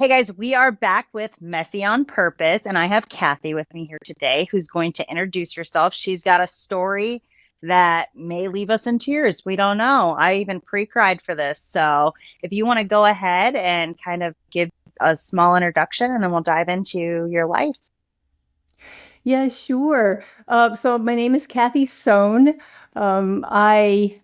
Hey guys, we are back with Messy on Purpose, and I have Kathy with me here today who's going to introduce herself. She's got a story that may leave us in tears. We don't know. I even pre-cried for this. So if you want to go ahead and kind of give a small introduction, and then we'll dive into your life. Yeah, sure. So my name is Kathi Sohn. I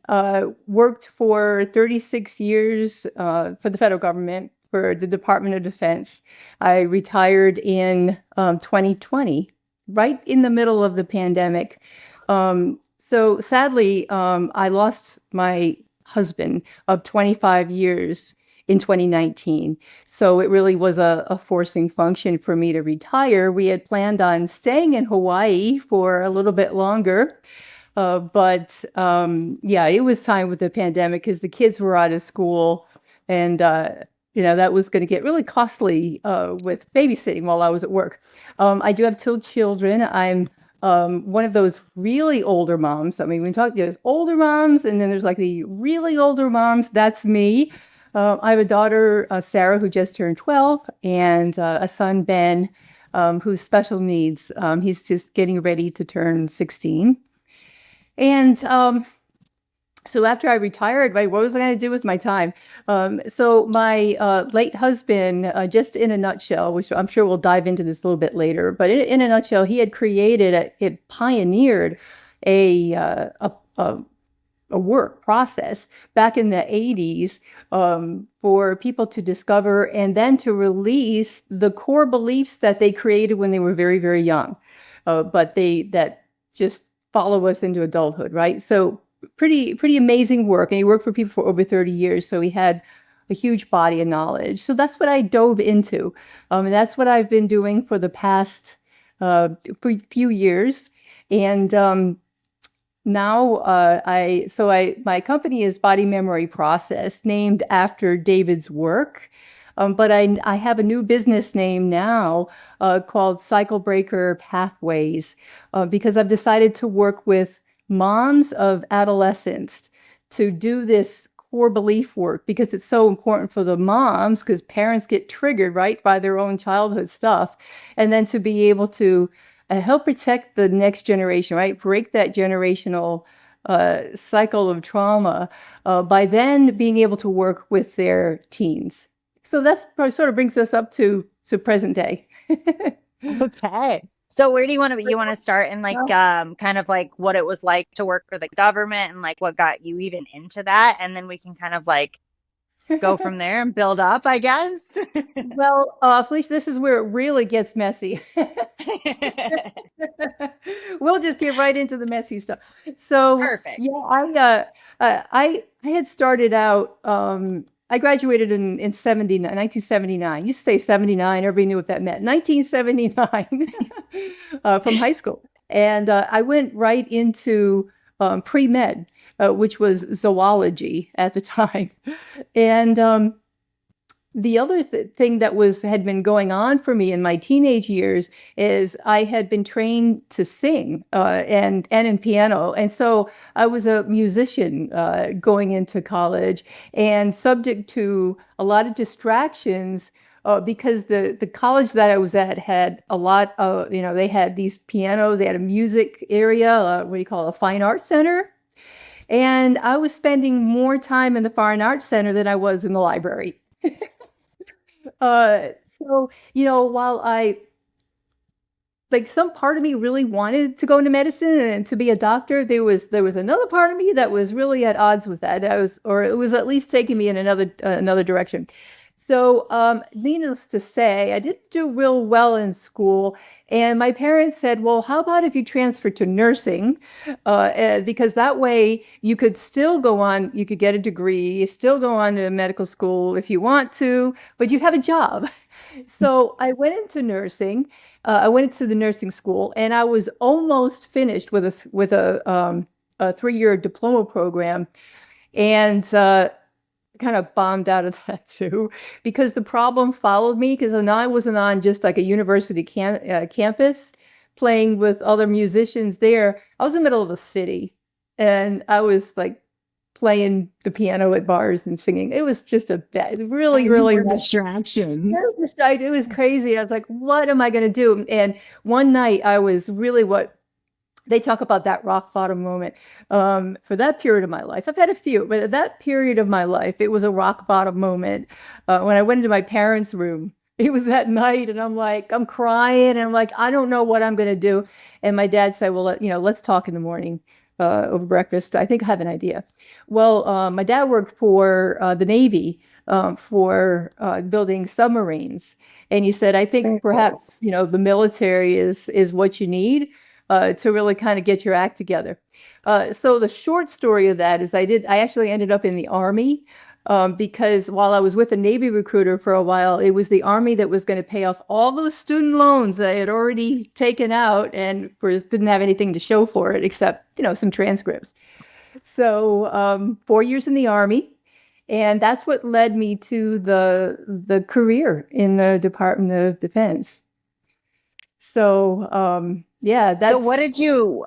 worked for 36 years for the federal government for the Department of Defense. I retired in 2020, right in the middle of the pandemic. So sadly, I lost my husband of 25 years in 2019. So it really was a forcing function for me to retire. We had planned on staying in Hawaii for a little bit longer. But yeah, it was time with the pandemic because the kids were out of school and, that was going to get really costly with babysitting while I was at work. I do have two children. I'm one of those really older moms. I mean, we talk, there's older moms and then there's like the really older moms. That's me. I have a daughter, Sarah, who just turned 12, and a son, Ben, who's special needs. He's just getting ready to turn 16. And so after I retired, right, what was I going to do with my time? So my late husband, just in a nutshell, which I'm sure we'll dive into this a little bit later, but in a nutshell, he had it pioneered a, uh, a, a a work process back in the 80s for people to discover and then to release the core beliefs that they created when they were very, very young, but that just follow us into adulthood, right? So pretty amazing work. And he worked for people for over 30 years. So he had a huge body of knowledge. So that's what I dove into. And that's what I've been doing for the past few years. And now, my company is Body Memory Process, named after David's work. But I have a new business name now called Cycle Breaker Pathways because I've decided to work with moms of adolescents to do this core belief work because it's so important for the moms because parents get triggered, right, by their own childhood stuff. And then to be able to help protect the next generation, right? Break that generational cycle of trauma by then being able to work with their teens. So that's sort of brings us up to present day. Okay. So where do you want to start in like Well, kind of like what it was like to work for the government and like what got you even into that, and then we can kind of like go from there and build up, I guess. Felicia, this is where it really gets messy. We'll just get right into the messy stuff. So yeah, Perfect. I had started out. I graduated in 1979. You say 79, everybody knew what that meant. 1979 from high school, and I went right into pre med, which was zoology at the time, and the other thing that had been going on for me in my teenage years is I had been trained to sing and in piano, and so I was a musician going into college and subject to a lot of distractions. Because the college that I was at had a lot of, they had these pianos, they had a music area, what do you call it, a fine arts center. And I was spending more time in the fine arts center than I was in the library. Uh, so, while some part of me really wanted to go into medicine and to be a doctor, there was another part of me that was really at odds with that. Or it was at least taking me in another direction. So, needless to say, I didn't do real well in school, and my parents said, "Well, how about if you transfer to nursing, because that way you could still go on, you could get a degree, still go on to medical school if you want to, but you'd have a job." So I went into nursing. I went into the nursing school, and I was almost finished with a 3-year diploma program, and kind of bombed out of that too, because the problem followed me because now I wasn't on just like a university campus playing with other musicians there. I was in the middle of a city, and I was like playing the piano at bars and singing. It was just a bad, really, As really more messy. distractions. It was crazy. I was like, what am I going to do? And one night I was really what they talk about that rock bottom moment. For that period of my life, I've had a few, but at that period of my life, it was a rock bottom moment. When I went into my parents' room, it was that night, and I'm like, I'm crying, and I'm like, I don't know what I'm going to do. And my dad said, well, let's talk in the morning over breakfast. I think I have an idea. Well, my dad worked for the Navy for building submarines. And he said, I think perhaps, the military is what you need to really kind of get your act together. So the short story of that is I actually ended up in the Army because while I was with a Navy recruiter for a while, it was the Army that was going to pay off all those student loans I had already taken out and of course didn't have anything to show for it except, some transcripts. So 4 years in the Army. And that's what led me to the career in the Department of Defense. So yeah, So that's what did you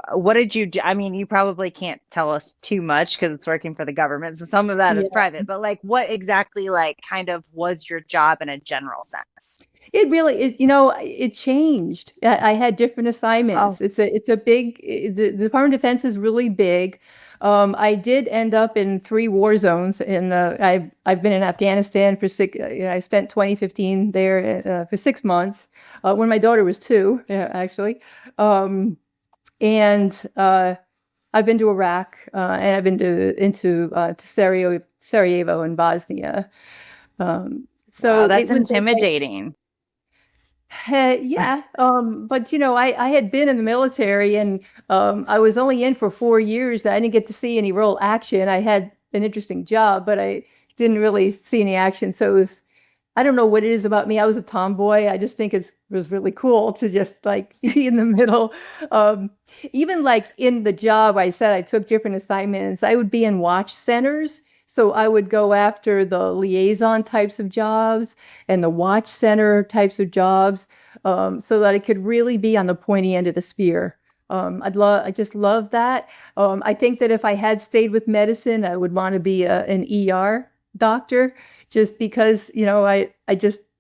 do? I mean, you probably can't tell us too much because it's working for the government. So some of that is yeah. private, but like what exactly like kind of was your job in a general sense? It really, it changed. I had different assignments. Oh, It's a big, the Department of Defense is really big. I did end up in 3 war zones. I've been in Afghanistan for I spent 2015 there for 6 months when my daughter was 2, actually. Um, and I've been to Iraq and I've been to Sarajevo in Bosnia. wow, So it that's was like, intimidating. Yeah, but I had been in the military and I was only in for 4 years. I didn't get to see any real action. I had an interesting job, but I didn't really see any action. So I don't know what it is about me. I was a tomboy. I just think it was really cool to just like be in the middle. Um, Even like in the job, I said I took different assignments. I would be in watch centers. So I would go after the liaison types of jobs and the watch center types of jobs so that I could really be on the pointy end of the spear. I just love that. I think that if I had stayed with medicine, I would want to be an ER doctor just because, I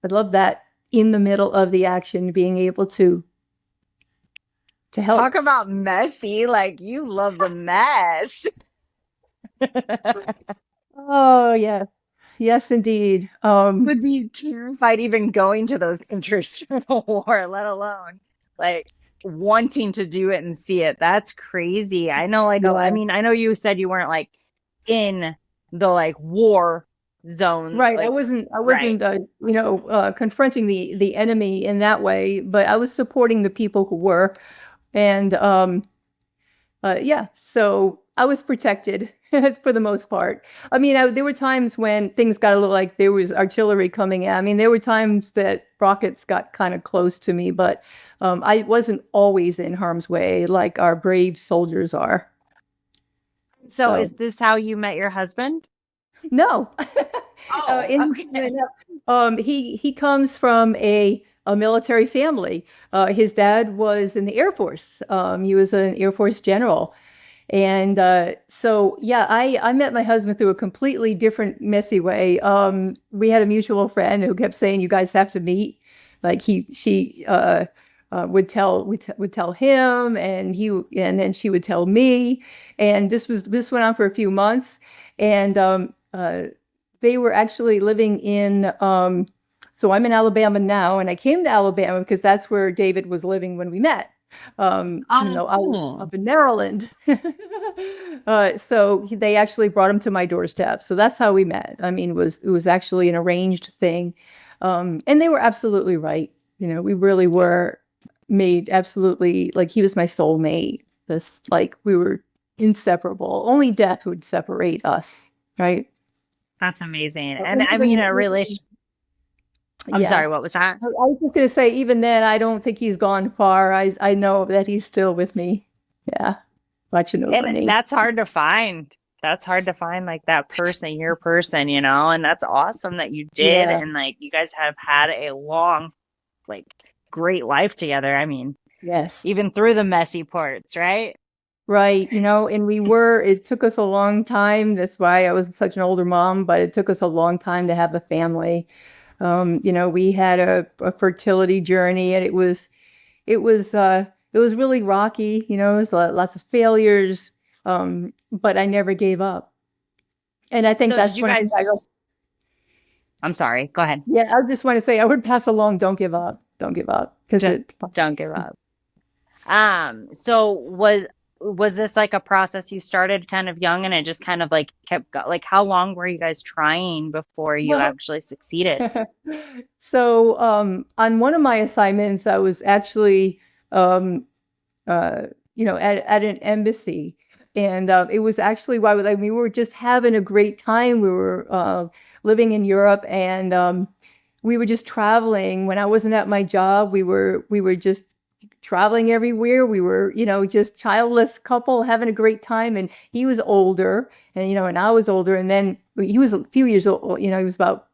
love that in the middle of the action, being able to Talk help. about messy, like you love the mess. Oh, yes. Yes, indeed. Would be terrified even going to those interstitial war, let alone like wanting to do it and see it. That's crazy. I know like I Yeah. mean, I know you said you weren't like in the like war zone, Right. I like wasn't I right. wasn't confronting the enemy in that way, but I was supporting the people who were. And yeah, so I was protected for the most part. I mean, there were times when things got a little like there was artillery coming at. I mean, there were times that rockets got kind of close to me, but I wasn't always in harm's way like our brave soldiers are. So is So this how you met your husband? no, Oh, no, okay. no. He comes from a military family. His dad was in the Air Force. He was an Air Force general. And so, yeah, I met my husband through a completely different, messy way. We had a mutual friend who kept saying, "You guys have to meet." Like she would tell him, and then she would tell me, and this went on for a few months, and they were actually living in. So I'm in Alabama now, and I came to Alabama because that's where David was living when we met. Even Oh, though I was cool. up in Maryland. So they actually brought him to my doorstep. So that's how we met. I mean, it was actually an arranged thing. And they were absolutely right. We really were made absolutely like he was my soulmate. This like we were inseparable. Only death would separate us, right? That's amazing. And And I mean even, a relation. I'm yeah. sorry, what was that? I was just gonna say, even then, I don't think he's gone far. I know that he's still with me. Yeah, watching over And me. that's hard to find. That's hard to find like that person, your person, and that's awesome that you did. Yeah. And like you guys have had a long, like great life together. I mean, Yes. even through the messy parts, right? Right, and it took us a long time. That's why I was such an older mom, but it took us a long time to have a family. We had a fertility journey, and it was really rocky. It was lots of failures, but I never gave up. And I think So did that's you one thing guys I'm sorry, go ahead. yeah, I just want to say I would pass along, don't give up, because Don't, don't give up. So was this like a process you started kind of young and it just kind of like like how long were you guys trying before you well, actually succeeded? so on one of my assignments, I was actually um, uh, at an embassy. And it was actually why we were just having a great time. We were living in Europe, and we were just traveling. When I wasn't at my job, we were just traveling everywhere. We were, just childless couple having a great time. And he was older, and I was older. And then he was a few years old. He was about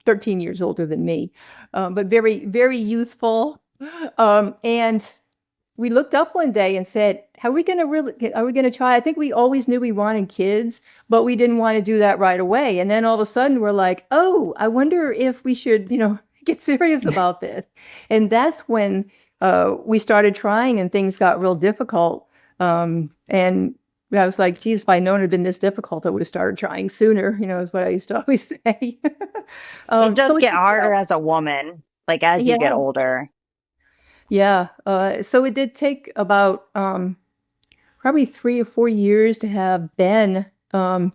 13 years older than me, but very, very youthful. And we looked up one day and said, are we going to try? I think we always knew we wanted kids, but we didn't want to do that right away. And then all of a sudden we're like, oh, I wonder if we should, get serious about this. And that's when we started trying, and things got real difficult. And I was like, geez, if I'd known it had been this difficult, I would have started trying sooner, is what I used to always say. It does So it get took harder as a woman, like as you get yeah. older. Yeah. So it did take about probably 3 or 4 years to have Ben. And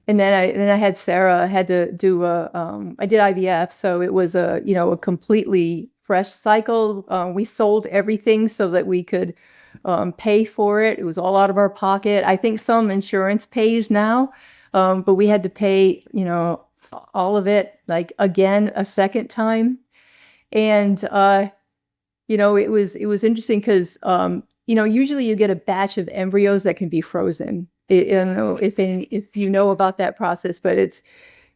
then I had Sarah. I had to do I did IVF, so it was a completely fresh cycle. We sold everything so that we could pay for it. It was all out of our pocket. I think some insurance pays now, but we had to pay, all of it, like, again a second time. And it was interesting because usually you get a batch of embryos that can be frozen. I don't know if you know about that process, but it's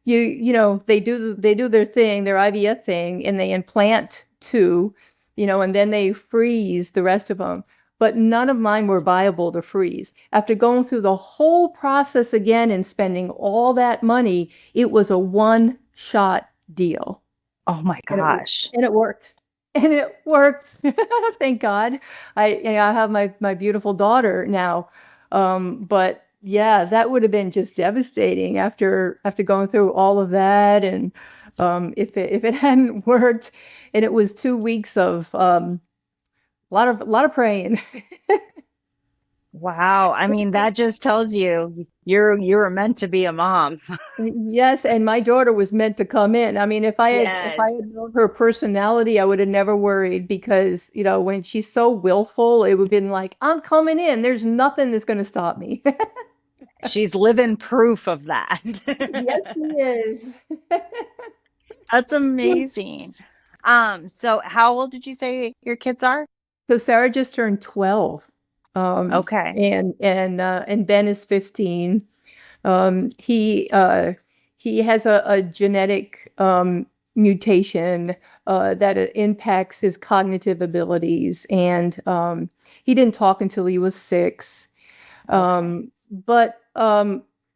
they do their thing, their IVF thing, and they implant two, and then they freeze the rest of them. But none of mine were viable to freeze. After going through the whole process again and spending all that money, it was a one-shot deal. Oh my And it gosh. and it worked. And it worked. Thank God. I have my beautiful daughter now. But yeah, that would have been just devastating after going through all of that. And if it hadn't worked, and it was 2 weeks of a lot of praying. Wow. I mean, that just tells you you were meant to be a mom. Yes, and my daughter was meant to come in. I mean, if I had Yes. known her personality, I would have never worried, because, when she's so willful, it would have been like, I'm coming in. There's nothing that's going to stop me. She's living proof of that. Yes, she is. That's amazing. So how old did you say your kids are? So Sarah just turned 12. Okay. And Ben is 15. Um, he uh, he has a genetic mutation that impacts his cognitive abilities, and he didn't talk until he was 6. Okay. But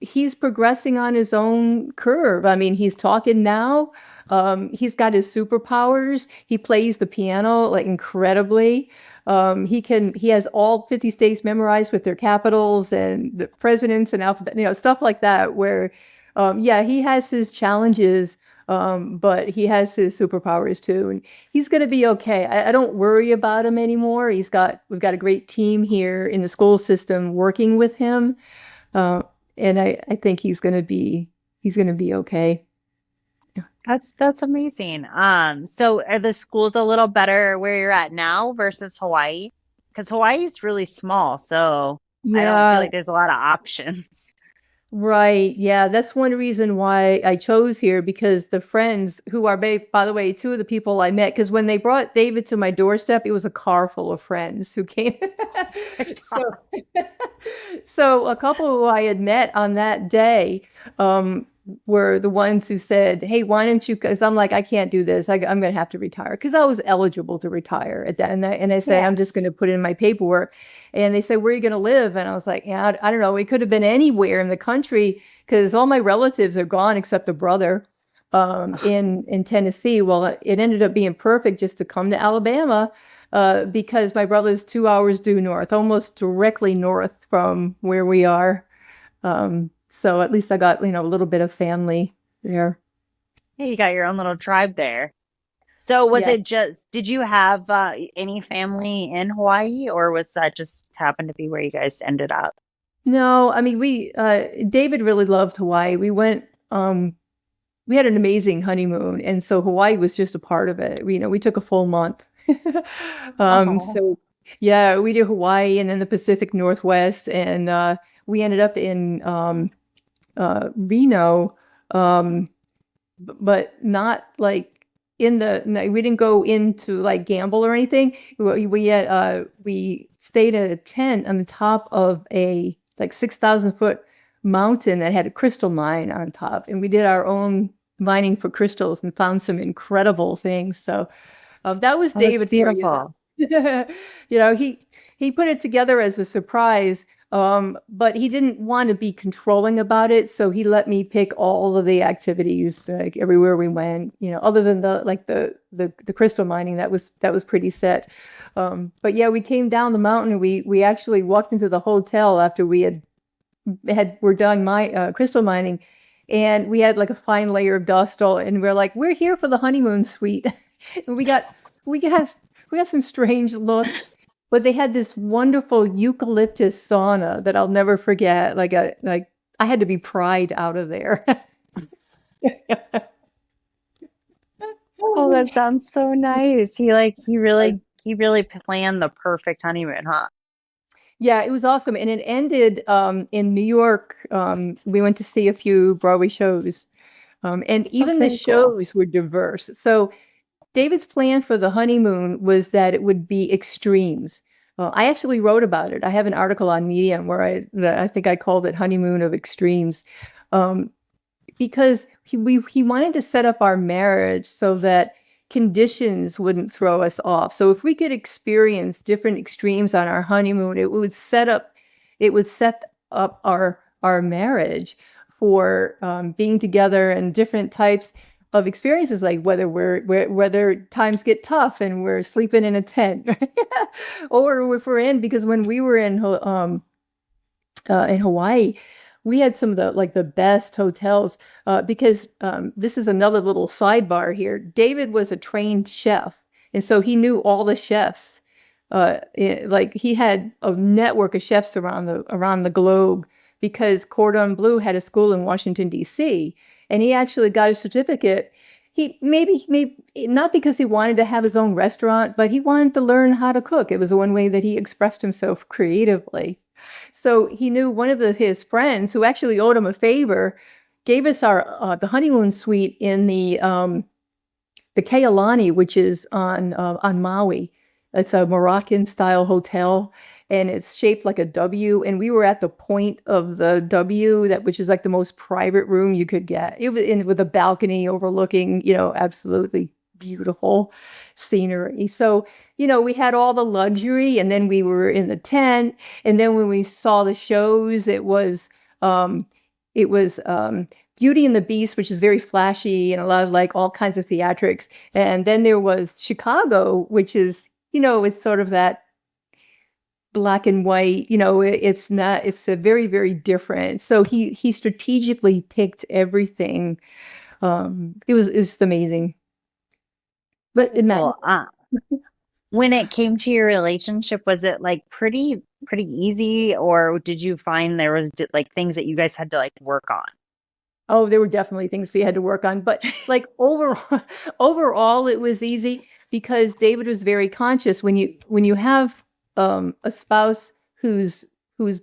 he's progressing on his own curve. I mean, he's talking now. He's got his superpowers. He plays the piano like incredibly. He has all 50 states memorized with their capitals and the presidents and alphabet, stuff like that, where yeah, he has his challenges, but he has his superpowers too. And he's going to be okay. I don't worry about him anymore. We've got a great team here in the school system working with him. Uh, and I think he's going to be okay. That's amazing. So are the schools a little better where you're at now versus Hawaii? Because Hawaii's really small, so I don't feel Yeah, like there's a lot of options. right. Yeah, that's one reason why I chose here, because the friends who are, by the way, two of the people I met, because when they brought David to my doorstep, it was a car full of friends who came. So, so a couple who I had met on that day, were the ones who said, "Hey, why don't you?" Because I'm like, I can't do this. I'm going to have to retire because I was eligible to retire at that. And I say, Yeah. I'm just going to put in my paperwork. And they said, "Where are you going to live?" And I was like, "Yeah, I don't know. It could have been anywhere in the country because all my relatives are gone except a brother in Tennessee." Well, it ended up being perfect just to come to Alabama because my brother's 2 hours due north, almost directly north from where we are. So at least I got, a little bit of family there. Hey, you got your own little tribe there. So was Yeah. it just, did you have any family in Hawaii or was that just happened to be where you guys ended up? No, I mean, David really loved Hawaii. We had an amazing honeymoon. And so Hawaii was just a part of it. We took a full month. Oh, So yeah, we did Hawaii and then the Pacific Northwest. And, we ended up in, Reno. Um, but not like no, we didn't go into like gamble or anything. We stayed at a tent on the top of a like 6,000 foot mountain that had a crystal mine on top, and we did our own mining for crystals and found some incredible things. So that was oh, that's David for you. beautiful. He put it together as a surprise, but he didn't want to be controlling about it, so he let me pick all of the activities like everywhere we went. Other than the crystal mining, that was pretty set. But yeah, we came down the mountain. We actually walked into the hotel after we were done my crystal mining, and we had like a fine layer of dust all, and we're like, we're here for the honeymoon suite. And we got we got some strange looks, but they had this wonderful eucalyptus sauna that I'll never forget. Like I had to be pried out of there. Oh, that sounds so nice. He really planned the perfect honeymoon, huh? Yeah, it was awesome. And it ended in New York. We went to see a few Broadway shows. And Oh, even the very cool. shows were diverse. So David's plan for the honeymoon was that it would be extremes. I actually wrote about it. I have an article on Medium where I think I called it Honeymoon of Extremes, um, because he wanted to set up our marriage so that conditions wouldn't throw us off. So if we could experience different extremes on our honeymoon, it would set up our marriage for being together and different types of experiences, like whether times get tough and we're sleeping in a tent, or if we're in because when we were in Hawaii, we had some of the best hotels because this is another little sidebar here. David was a trained chef, and so he knew all the chefs. Like he had a network of chefs around the globe because Cordon Bleu had a school in Washington D.C. and he actually got a certificate. He maybe not because he wanted to have his own restaurant, but he wanted to learn how to cook. It was one way that he expressed himself creatively. So he knew one of his friends who actually owed him a favor, gave us the honeymoon suite in the Kealani, which is on Maui. It's a Moroccan style hotel, and it's shaped like a W. And we were at the point of the W, which is like the most private room you could get. It was with a balcony overlooking, absolutely beautiful scenery. So, we had all the luxury, and then we were in the tent, and then when we saw the shows, it was Beauty and the Beast, which is very flashy and a lot of like all kinds of theatrics. And then there was Chicago, which is, it's sort of that black and white, it's not, it's a very, very different. So he strategically picked everything. It was amazing, but it meant Cool. When it came to your relationship, was it like pretty easy, or did you find there was like things that you guys had to like work on? Oh, there were definitely things we had to work on, but like overall, overall, it was easy because David was very conscious. When you have a spouse who's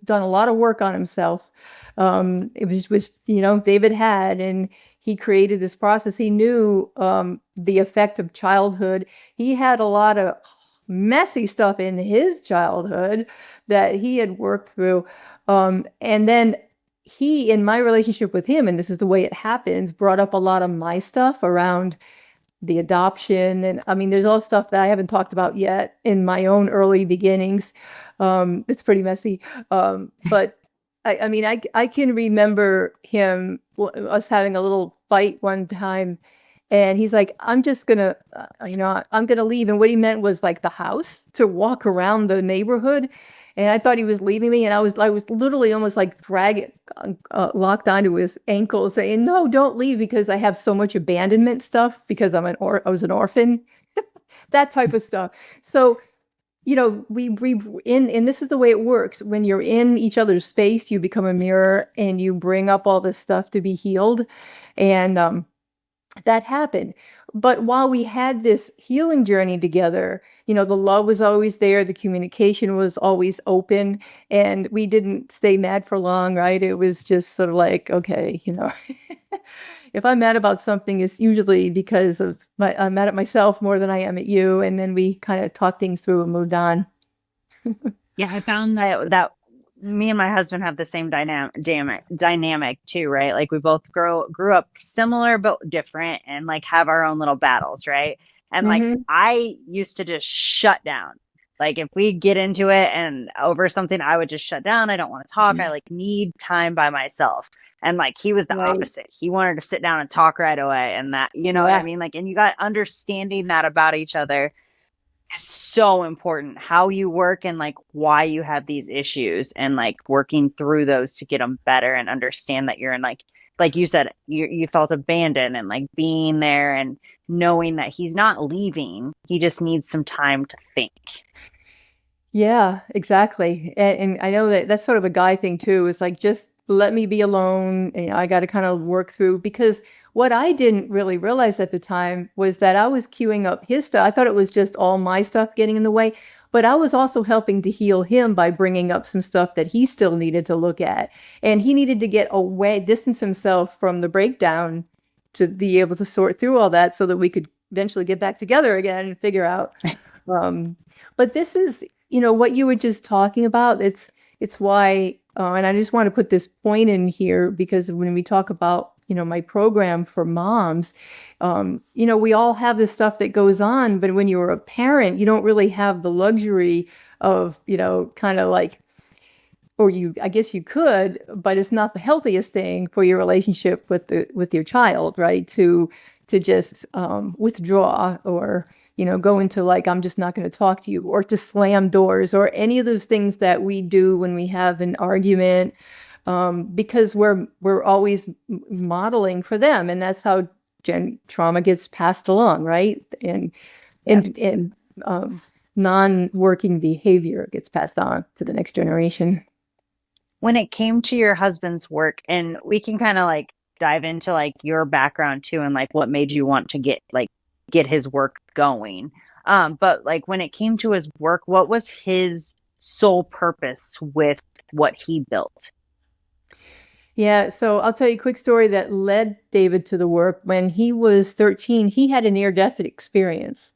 done a lot of work on himself, it was David had, and he created this process. He knew the effect of childhood. He had a lot of messy stuff in his childhood that he had worked through, and then he, in my relationship with him, and this is the way it happens, brought up a lot of my stuff around the adoption. And I mean, there's all stuff that I haven't talked about yet in my own early beginnings. It's pretty messy. But I mean, I can remember us having a little fight one time, and he's like, I'm just gonna, I'm gonna leave. And what he meant was like the house, to walk around the neighborhood. And I thought he was leaving me, and I was literally almost like dragging, locked onto his ankle, saying, "No, don't leave," because I have so much abandonment stuff because I was an orphan, that type of stuff. So, we and this is the way it works. When you're in each other's space, you become a mirror, and you bring up all this stuff to be healed. And that happened. But while we had this healing journey together, the love was always there, the communication was always open, and we didn't stay mad for long, right? It was just sort of like, okay, if I'm mad about something, it's usually because I'm mad at myself more than I am at you. And then we kind of talked things through and moved on. Yeah, I found that me and my husband have the same dynamic too, right? Like we both grew up similar but different and like have our own little battles, right? And like Hmm. I used to just shut down. Like if we get into it and over something, I would just shut down. I don't want to talk. I like need time by myself. And like he was the Right. opposite. He wanted to sit down and talk right away. And that, you know what I Yeah. mean? Like, and you got understanding that about each other is so important. How you work and like why you have these issues and like working through those to get them better and understand that you're in like you said, you felt abandoned and like being there and knowing that he's not leaving. He just needs some time to think. Yeah, exactly. And I know that that's sort of a guy thing too. It's like, just let me be alone. And I got to kind of work through, because what I didn't really realize at the time was that I was queuing up his stuff. I thought it was just all my stuff getting in the way, but I was also helping to heal him by bringing up some stuff that he still needed to look at. And he needed to get away, distance himself from the breakdown to be able to sort through all that so that we could eventually get back together again and figure out. Um, but this is, what you were just talking about. It's why, and I just want to put this point in here, because when we talk about, my program for moms, we all have this stuff that goes on, but when you're a parent, you don't really have the luxury of, kind of like, or I guess you could, but it's not the healthiest thing for your relationship with your child, right? To just withdraw, or go into like, I'm just not going to talk to you, or to slam doors, or any of those things that we do when we have an argument, because we're always modeling for them, and that's how trauma gets passed along, right? And Yeah. and non-working behavior gets passed on to the next generation. When it came to your husband's work, and we can kind of like dive into like your background too and like what made you want to get his work going. But like when it came to his work, what was his sole purpose with what he built? Yeah, so I'll tell you a quick story that led David to the work. When he was 13, he had a near-death experience.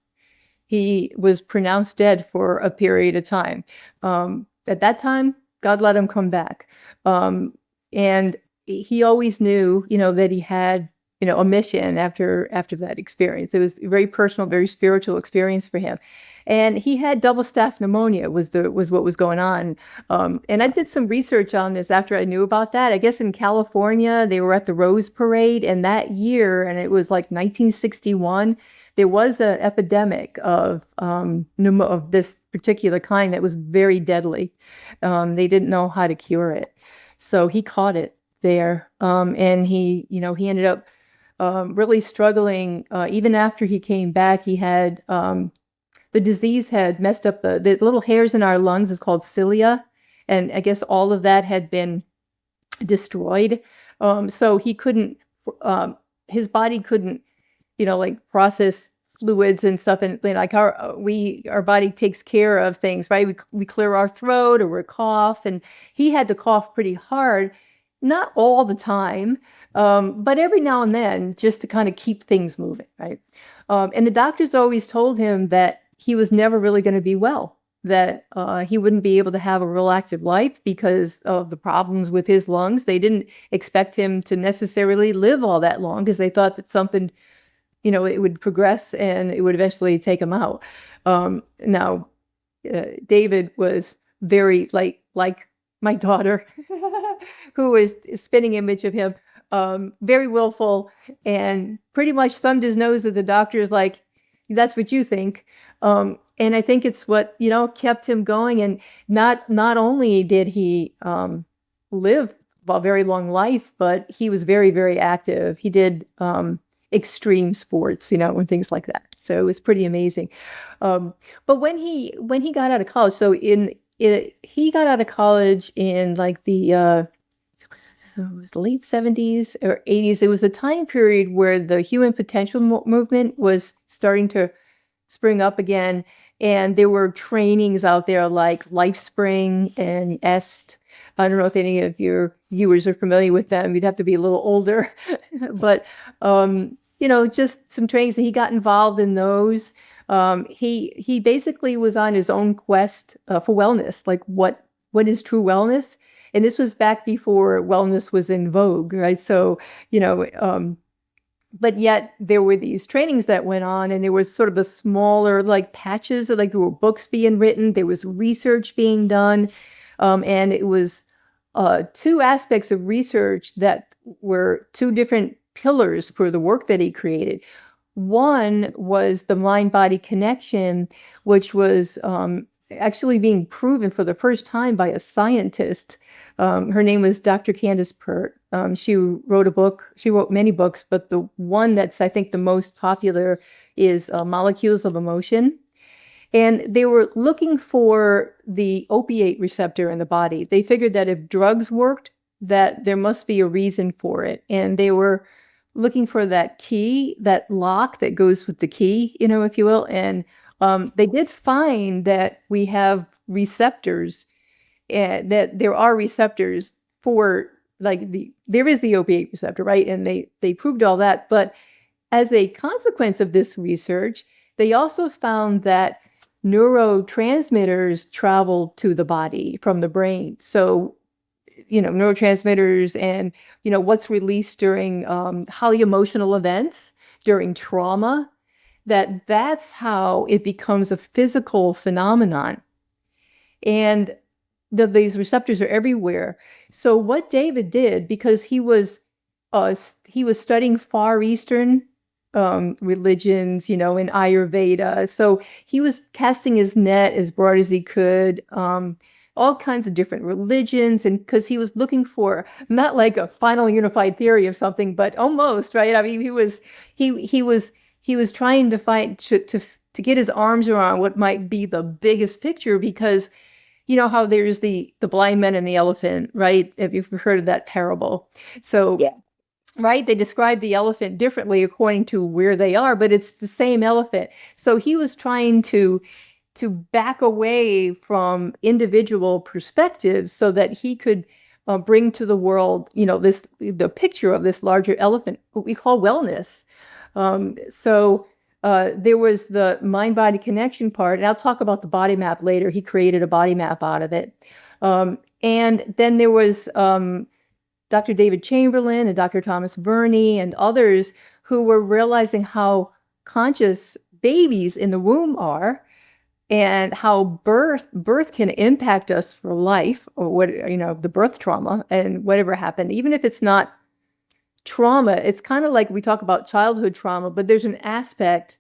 He was pronounced dead for a period of time. At that time, God let him come back. And he always knew, that he had, a mission after that experience. It was a very personal, very spiritual experience for him. And he had double staph pneumonia was what was going on. And I did some research on this after I knew about that. I guess in California, they were at the Rose Parade, and that year, and it was like 1961, there was an epidemic of this particular kind that was very deadly. They didn't know how to cure it, so he caught it there, and he ended up really struggling. Even after he came back, he had the disease had messed up the little hairs in our lungs is called cilia, and I guess all of that had been destroyed. So he couldn't, his body couldn't, like process fluids and stuff. And like our body takes care of things, right? We clear our throat or we cough, and he had to cough pretty hard, not all the time, but every now and then, just to kind of keep things moving, right? And the doctors always told him that he was never really going to be well. that he wouldn't be able to have a real active life because of the problems with his lungs. They didn't expect him to necessarily live all that long because they thought that something, it would progress and it would eventually take him out. Now, David was very like my daughter, who is a spitting image of him, very willful, and pretty much thumbed his nose at the doctors like, that's what you think. And I think it's what, kept him going. And not only did he live a very long life, but he was very, very active. He did extreme sports, and things like that. So it was pretty amazing. But when he got out of college, he got out of college in like the it was the late 70s or 80s. It was a time period where the human potential movement was starting to spring up again. And there were trainings out there like LifeSpring and EST. I don't know if any of your viewers are familiar with them. You'd have to be a little older. But, just some trainings, and he got involved in those. He basically was on his own quest for wellness, like what is true wellness? And this was back before wellness was in vogue, right? So, but yet there were these trainings that went on, and there was sort of the smaller like patches, like there were books being written, there was research being done, and it was two aspects of research that were two different pillars for the work that he created. One was the mind-body connection, which was actually being proven for the first time by a scientist. Her name was Dr. Candace Pert. She wrote a book. She wrote many books, but the one that's, I think, the most popular is Molecules of Emotion. And they were looking for the opiate receptor in the body. They figured that if drugs worked, that there must be a reason for it. And they were looking for that key, that lock that goes with the key, if you will. And they did find that we have receptors, that there are receptors for there is the opiate receptor, right? And they proved all that. But as a consequence of this research, they also found that neurotransmitters travel to the body from the brain. So, neurotransmitters and, what's released during highly emotional events, during trauma, that's how it becomes a physical phenomenon. And these receptors are everywhere. So what David did, because he was studying Far Eastern religions, in Ayurveda. So he was casting his net as broad as he could, all kinds of different religions, and because he was looking for not like a final unified theory of something, but almost, right? I mean, he was trying to find to get his arms around what might be the biggest picture, because how there's the blind men and the elephant, right? If you've heard of that parable. So, Yeah. right, they describe the elephant differently according to where they are, but it's the same elephant. So he was trying to back away from individual perspectives so that he could bring to the world, the picture of this larger elephant, what we call wellness. So there was the mind-body connection part, and I'll talk about the body map later. He created a body map out of it. And then there was Dr. David Chamberlain and Dr. Thomas Burney and others who were realizing how conscious babies in the womb are, and how birth can impact us for life, or what, the birth trauma and whatever happened, even if it's not trauma. It's kind of like we talk about childhood trauma, but there's an aspect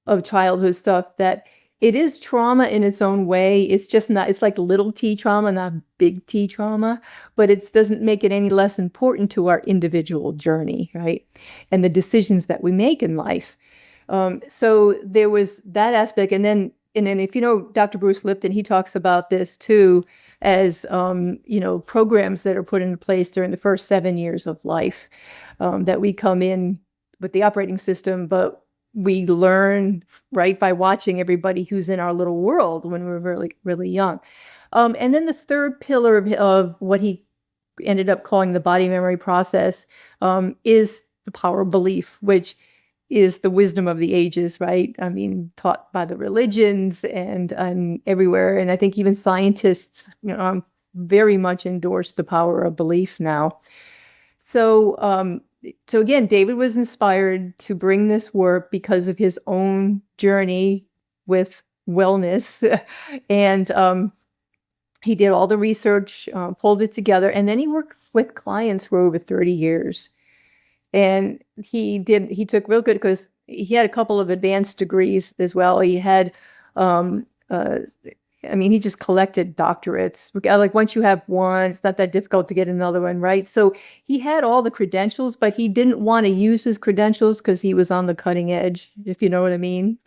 of childhood stuff that it is trauma in its own way. It's just not, it's like little t trauma, not big T trauma, but it doesn't make it any less important to our individual journey, right? And the decisions that we make in life. So there was that aspect. And then if you know Dr. Bruce Lipton, he talks about this too, as programs that are put into place during the first 7 years of life, that we come in with the operating system, but we learn, right, by watching everybody who's in our little world when we're really, really young. And then the third pillar of what he ended up calling the body memory process is the power of belief, which is the wisdom of the ages, right? I mean, taught by the religions and everywhere. And I think even scientists, very much endorse the power of belief now. So, so again, David was inspired to bring this work because of his own journey with wellness, and he did all the research, pulled it together, and then he worked with clients for over 30 years. And he took real good because he had a couple of advanced degrees as well. He had, um, uh, I mean, he just collected doctorates. Like once you have one, it's not that difficult to get another one, right? So he had all the credentials, but he didn't want to use his credentials because he was on the cutting edge, if you know what I mean.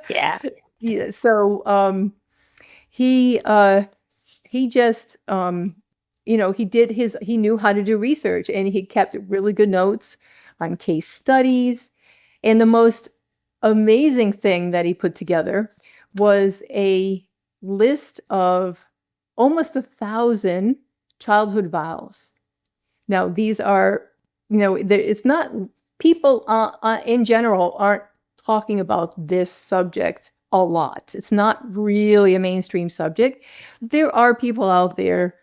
Yeah. Yeah, so he he just he knew how to do research, and he kept really good notes on case studies. And the most amazing thing that he put together was a list of almost 1,000 childhood vows. Now, these are, it's not, people in general aren't talking about this subject a lot. It's not really a mainstream subject. There are people out there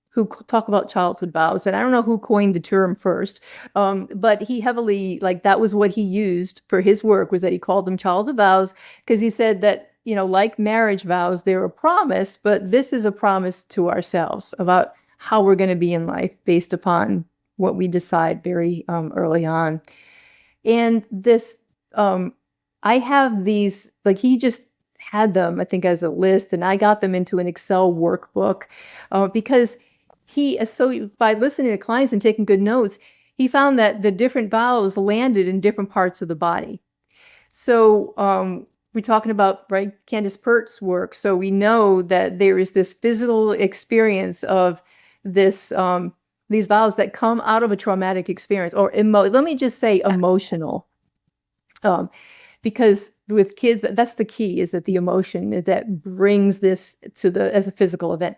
who talk about childhood vows, and I don't know who coined the term first, but he heavily, like, that was what he used for his work, was that he called them childhood vows, because he said that, like marriage vows, they're a promise, but this is a promise to ourselves about how we're going to be in life based upon what we decide very early on. And this, I have these, like, he just had them, I think, as a list, and I got them into an Excel workbook because so by listening to clients and taking good notes, he found that the different vowels landed in different parts of the body. So we're talking about, right, Candace Pert's work. So we know that there is this physical experience of this, these vowels that come out of a traumatic experience, or let me just say emotional, because with kids, that's the key, is that the emotion that brings this as a physical event.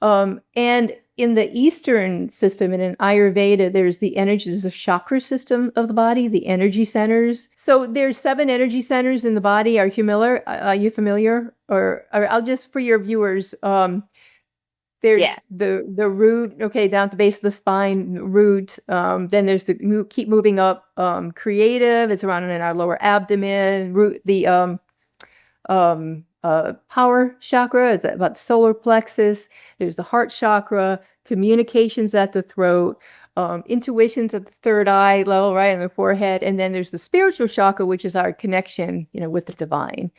And in the Eastern system, and in Ayurveda, there's the chakra system of the body, the energy centers. So there's 7 energy centers in the body. Are you familiar? Or I'll just, for your viewers, there's Yeah. the root, okay, down at the base of the spine, root. Then there's keep moving up, creative. It's around in our lower abdomen. Root, the power chakra is about the solar plexus. There's the heart chakra, communications at the throat, intuitions at the third eye level, right, in the forehead. And then there's the spiritual chakra, which is our connection, with the divine.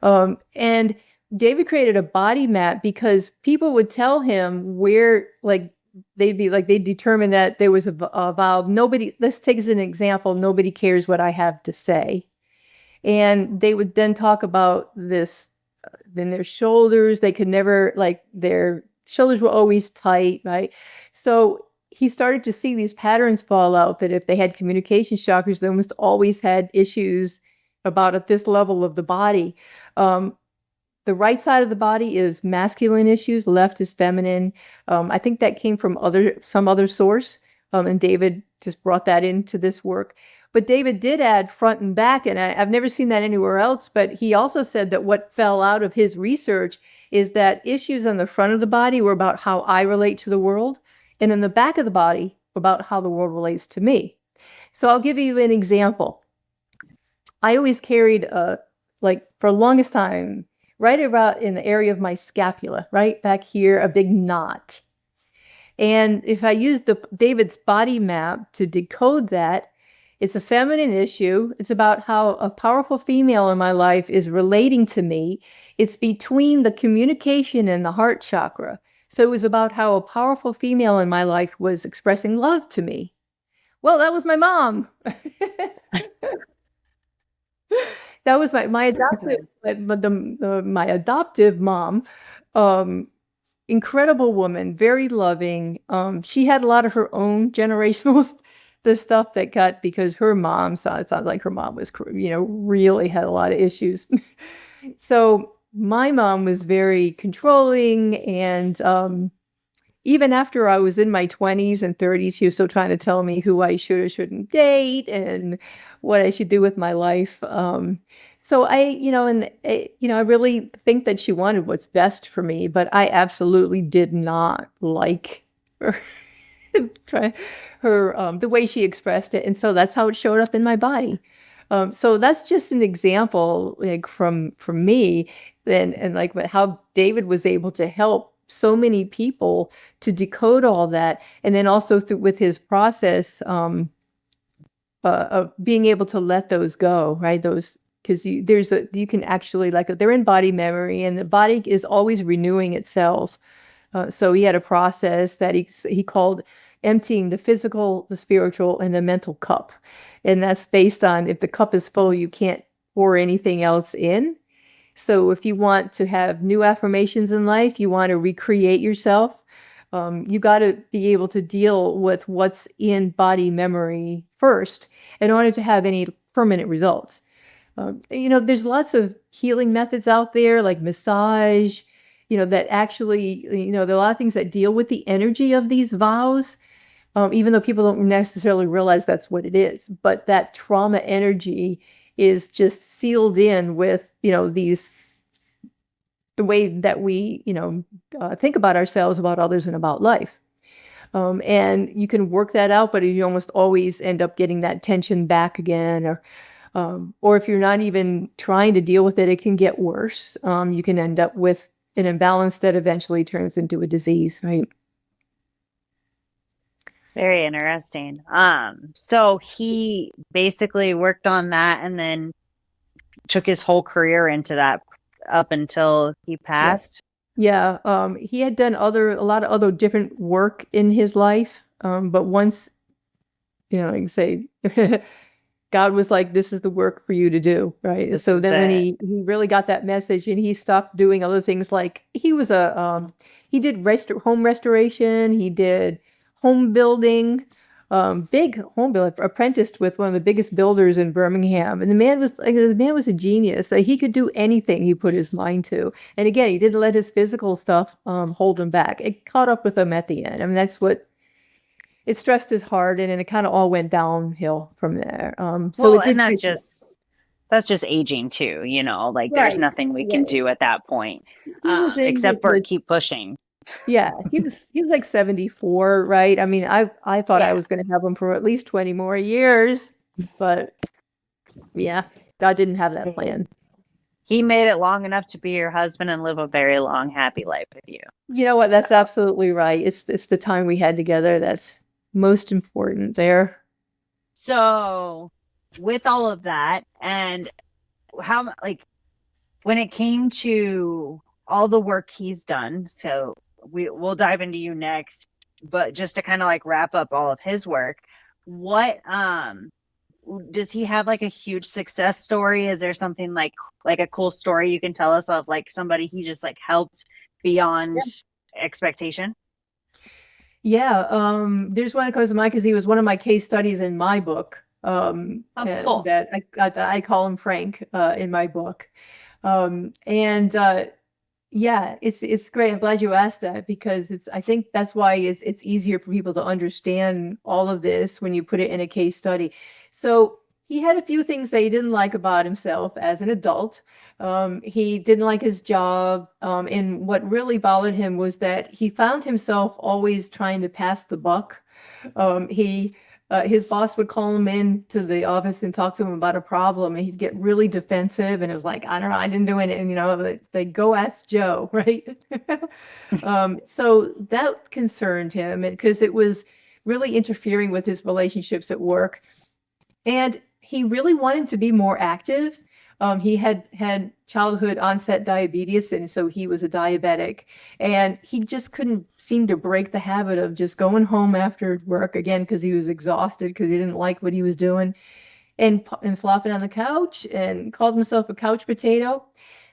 And David created a body map because people would tell him where, like, they'd determine that there was a vow. Let's take as an example, nobody cares what I have to say. And they would then talk about this, then their shoulders, they could never, like, their shoulders were always tight, right? So he started to see these patterns fall out, that if they had communication chakras, they almost always had issues about at this level of the body. The right side of the body is masculine issues, left is feminine. I think that came from some other source, and David just brought that into this work. But David did add front and back, and I've never seen that anywhere else, but he also said that what fell out of his research is that issues on the front of the body were about how I relate to the world, and in the back of the body, about how the world relates to me. So I'll give you an example. I always carried, like, for the longest time, right about in the area of my scapula, right back here, a big knot. And if I use David's body map to decode that, it's a feminine issue. It's about how a powerful female in my life is relating to me. It's between the communication and the heart chakra. So it was about how a powerful female in my life was expressing love to me. Well, that was my mom. That was my adoptive mom. Incredible woman, very loving. She had a lot of her own generational the stuff that got, because her mom, it sounds like her mom was, really had a lot of issues. So my mom was very controlling, and even after I was in my 20s and 30s, she was still trying to tell me who I should or shouldn't date and what I should do with my life. So I really think that she wanted what's best for me, but I absolutely did not like her, try- the way she expressed it. And so that's how it showed up in my body. So that's just an example, like from me, and like how David was able to help so many people to decode all that, and then also with his process of being able to let those go, right? Those because you can actually like they're in body memory, and the body is always renewing its cells. So he had a process that he called emptying the physical, the spiritual, and the mental cup. And that's based on if the cup is full, you can't pour anything else in. So if you want to have new affirmations in life, you want to recreate yourself, you got to be able to deal with what's in body memory first in order to have any permanent results. There's lots of healing methods out there like massage, that actually, there are a lot of things that deal with the energy of these vows, even though people don't necessarily realize that's what it is. But that trauma energy is just sealed in with, the way that we, think about ourselves, about others, and about life. And you can work that out, but you almost always end up getting that tension back again, or if you're not even trying to deal with it, it can get worse. You can end up with an imbalance that eventually turns into a disease, right? Very interesting. So he basically worked on that and then took his whole career into that up until he Yeah. passed. Yeah. He had done a lot of other different work in his life. But once, like you say, God was like, this is the work for you to do, right? This So is then when it. he really got that message and he stopped doing other things, like he did home restoration, he did home building, big home build, apprenticed with one of the biggest builders in Birmingham. And the man was a genius. Like, he could do anything he put his mind to. And again, he didn't let his physical stuff hold him back. It caught up with him at the end. I mean, that's what it stressed his heart, and then it kind of all went downhill from there. So Well, it and did that's just aging too, like there's right, nothing we can right. do at that point, He was in except for keep pushing. yeah, he was like 74, right? I mean, I thought I Yeah. was going to have him for at least 20 more years, but yeah, God didn't have that plan. He made it long enough to be your husband and live a very long, happy life with you. You know what? So, That's absolutely right. It's the time we had together that's most important there. so with all of that, and like, when it came to all the work he's done, so we'll dive into you next, but just to kind of like wrap up all of his work, what does he have like a huge success story? Is there something like a cool story you can tell us of like somebody he just like helped beyond expectation? Yeah, there's one that comes to mind because he was one of my case studies in my book. Oh, cool. That I call him Frank in my book. And Yeah, it's great. I'm glad you asked that because I think that's why it's easier for people to understand all of this when you put it in a case study. So he had a few things that he didn't like about himself as an adult. He didn't like his job, and what really bothered him was that he found himself always trying to pass the buck. He His boss would call him in to the office and talk to him about a problem, and he'd get really defensive. And it was like, I don't know, I didn't do it. And they go ask Joe, right? So that concerned him because it was really interfering with his relationships at work. And he really wanted to be more active. He had childhood onset diabetes, and so he was a diabetic. And he just couldn't seem to break the habit of just going home after work again because he was exhausted because he didn't like what he was doing, and flopping on the couch and called himself a couch potato.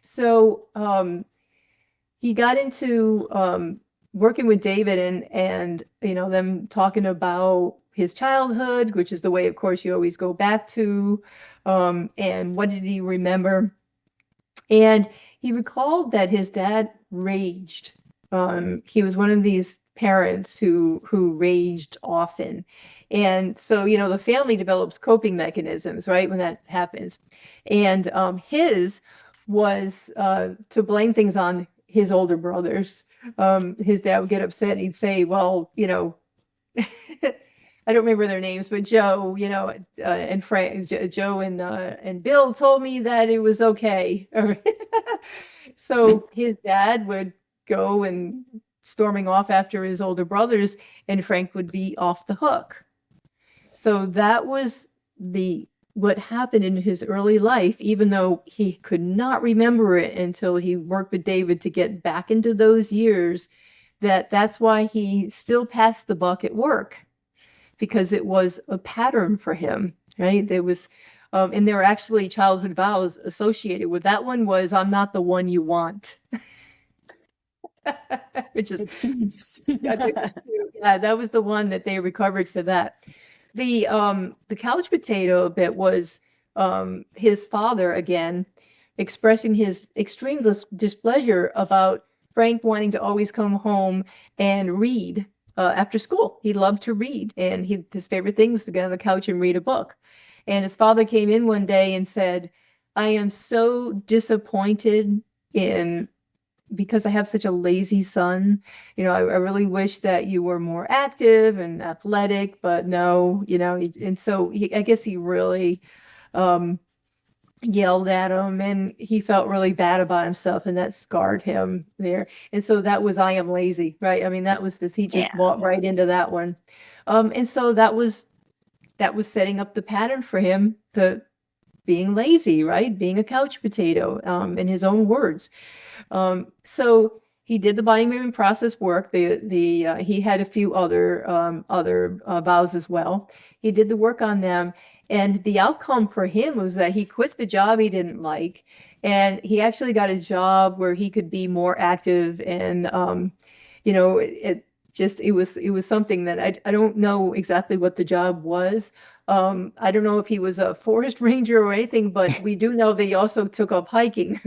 So he got into working with David, and them talking about his childhood, which is the way, of course, you always go back to, and what did he remember? And he recalled that his dad raged. He was one of these parents who raged often. And so, the family develops coping mechanisms, right, when that happens. And his was to blame things on his older brothers. His dad would get upset and he'd say, well, I don't remember their names, but Joe, and Frank, Joe and Bill told me that it was okay. So his dad would go and storming off after his older brothers, and Frank would be off the hook. So that was the what happened in his early life, even though he could not remember it until he worked with David to get back into those years. That's why he still passed the buck at work, because it was a pattern for him, right? There was, and there were actually childhood vows associated with that. One was, "I'm not the one you want," which is, Makes sense. I think, yeah, that was the one that they recovered for that. The couch potato bit was his father again expressing his extreme displeasure about Frank wanting to always come home and read after school. He loved to read, and his favorite thing was to get on the couch and read a book. And his father came in one day and said, "I am so disappointed in because I have such a lazy son. I really wish that you were more active and athletic, but no, and so I guess he really um, yelled at him, and he felt really bad about himself, and that scarred him there. And so that was, I am lazy, right? I mean, that was this, he just Yeah. walked right into that one. And so that was setting up the pattern for him to being lazy, right? Being a couch potato, in his own words. So he did the body movement process work. He had a few other vows as well. He did the work on them, and the outcome for him was that he quit the job he didn't like, and he actually got a job where he could be more active. And it was something that I don't know exactly what the job was. I don't know if he was a forest ranger or anything, but we do know that he also took up hiking.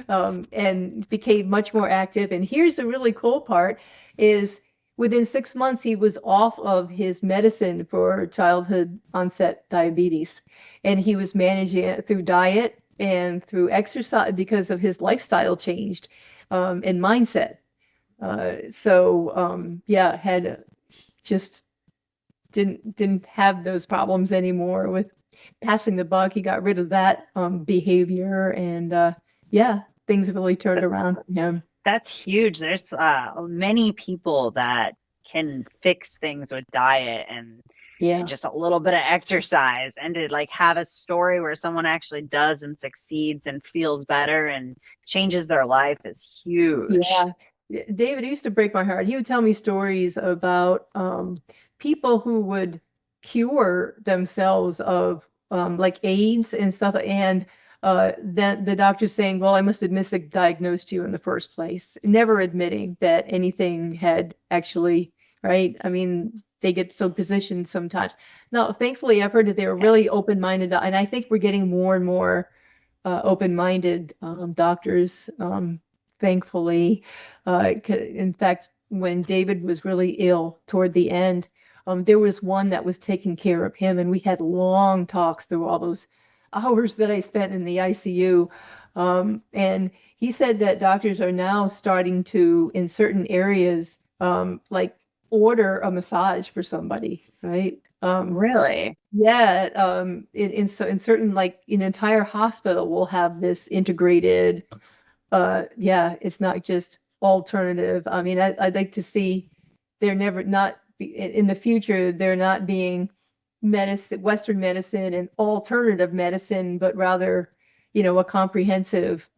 And became much more active. And here's the really cool part is within 6 months, he was off of his medicine for childhood onset diabetes. And he was managing it through diet and through exercise because of his lifestyle changed, and mindset. Yeah, had just didn't have those problems anymore with passing the buck. He got rid of that behavior, and yeah, things really turned around for him. That's huge. There's many people that can fix things with diet and Yeah, just a little bit of exercise, and to like have a story where someone actually does and succeeds and feels better and changes their life is huge. yeah. David used to break my heart. He would tell me stories about people who would cure themselves of like AIDS and stuff, and then the doctor saying, "Well, I must have misdiagnosed you in the first place," never admitting that anything had actually, right? I mean, they get so positioned sometimes. Now, thankfully, I've heard that they were Yeah. really open-minded, and I think we're getting more and more open-minded doctors, thankfully. In fact, when David was really ill toward the end, there was one that was taking care of him, and we had long talks through all those hours that I spent in the ICU. And he said that doctors are now starting to, in certain areas, like order a massage for somebody, right? Really? Yeah, in certain, like an entire hospital will have this integrated. Yeah, it's not just alternative. I mean, I'd like to see they're never not in the future. They're not being medicine, Western medicine, and alternative medicine, but rather, a comprehensive,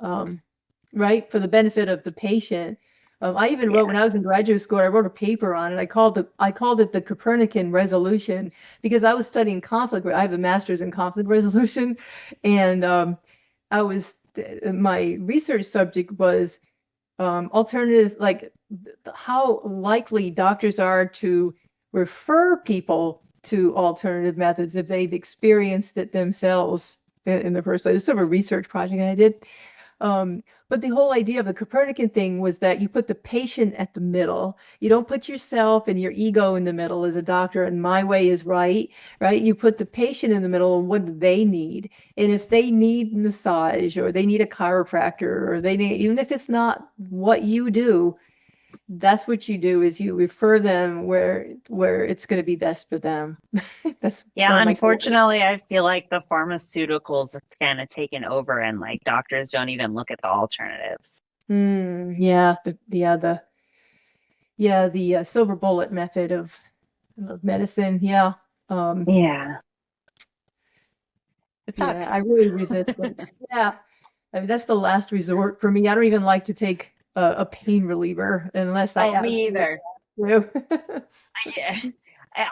right, for the benefit of the patient. I even wrote when Yeah. I was in graduate school, I wrote a paper on it. I called it the Copernican resolution, because I was studying conflict. I have a master's in conflict resolution, and I was my research subject was alternative, like how likely doctors are to refer people to alternative methods if they've experienced it themselves in the first place. It's sort of a research project I did. But the whole idea of the Copernican thing was that you put the patient at the middle. You don't put yourself and your ego in the middle as a doctor, and my way is right, right? You put the patient in the middle and what do they need? And if they need massage or they need a chiropractor or they need, even if it's not what you do, that's what you do is you refer them where it's going to be best for them. That's one Yeah, of my stories. unfortunately, I feel like the pharmaceuticals have kind of taken over and like doctors don't even look at the alternatives. Yeah, the silver bullet method of medicine. Yeah. Um, Yeah, it yeah, I sucks. really resist when, yeah, I mean, that's the last resort for me. I don't even like to take a pain reliever unless I Oh, me absolutely either. have to. Yeah.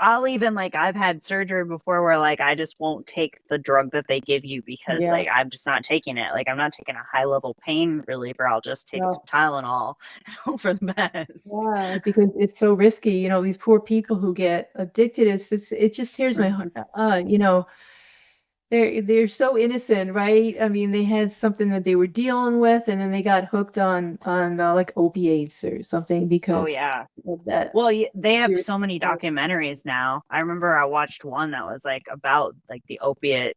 I'll even like I've had surgery before where like I just won't take the drug that they give you because Yeah, like I'm just not taking it. Like I'm not taking a high level pain reliever. I'll just take no. some Tylenol for the best. Yeah, because it's so risky, these poor people who get addicted, it just tears my heart. Mhm. They're so innocent, right? I mean, they had something that they were dealing with, and then they got hooked on like opiates or something Oh because yeah. of that. Well, they have Weird- so many documentaries now. I remember I watched one that was like about like the opiate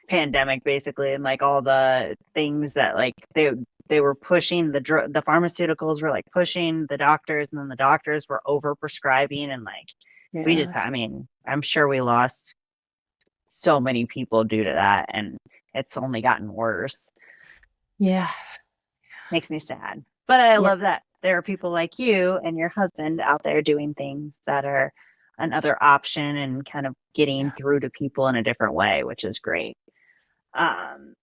pandemic basically and like all the things that like they were pushing the pharmaceuticals were like pushing the doctors and then the doctors were over prescribing and like we just Yeah, I mean I'm sure we lost so many people due to that and it's only gotten worse. yeah, Makes me sad, but I yeah, love that there are people like you and your husband out there doing things that are another option and kind of getting yeah. through to people in a different way, which is great. Um,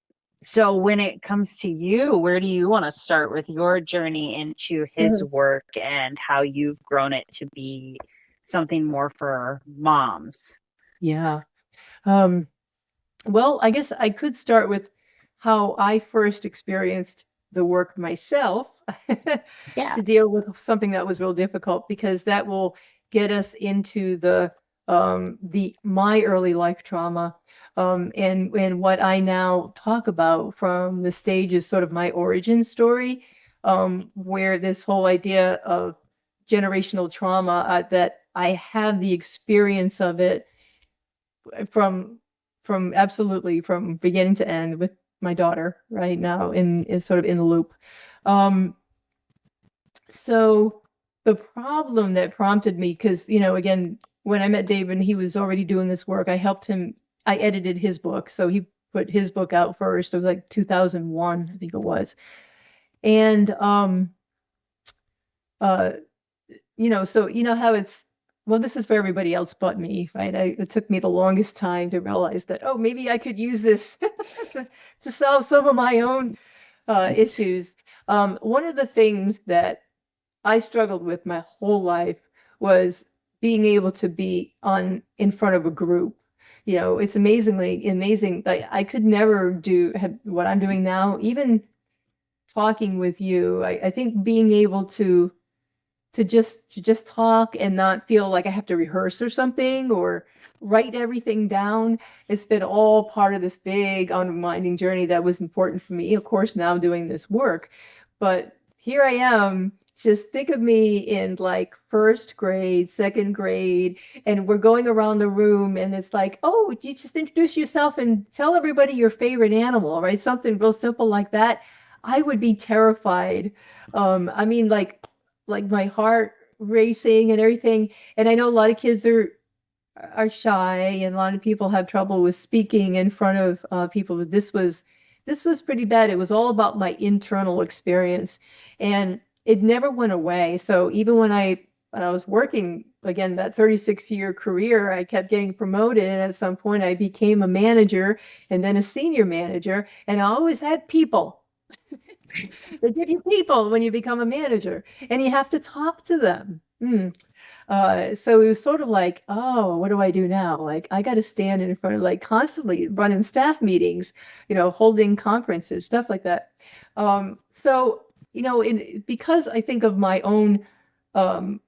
so when it comes to you, where do you want to start with your journey into his Mhm. work and how you've grown it to be something more for moms? Yeah. Um, well, I guess I could start with how I first experienced the work myself Yeah. to deal with something that was real difficult because that will get us into the my early life trauma and what I now talk about from the stage is sort of my origin story where this whole idea of generational trauma that I have the experience of it from absolutely from beginning to end with my daughter right now in sort of in the loop. Um, so the problem that prompted me, because again, when I met David and he was already doing this work, I helped him. I edited his book, so he put his book out first. It was like 2001, I think it was, and uh, so how it's well, this is for everybody else but me, right? It took me the longest time to realize that, oh, maybe I could use this to solve some of my own issues. One of the things that I struggled with my whole life was being able to be on in front of a group. It's amazingly amazing. Like I could never have what I'm doing now, even talking with you. I think being able to just talk and not feel like I have to rehearse or something or write everything down. It's been all part of this big unwinding journey that was important for me, of course, now doing this work. But here I am. Just think of me in like first grade, second grade, and we're going around the room, and it's like, oh, you just introduce yourself and tell everybody your favorite animal, right? Something real simple like that. I would be terrified. I mean, like my heart racing and everything. And I know a lot of kids are shy, and a lot of people have trouble with speaking in front of people. But this was pretty bad. It was all about my internal experience, and it never went away. So even when I was working again that 36-year career, I kept getting promoted. And at some point, I became a manager and then a senior manager, and I always had people. They give you people when you become a manager, and you have to talk to them. So it was sort of like, oh, what do I do now? Like, I got to stand in front of like constantly running staff meetings, holding conferences, stuff like that. So because I think of um,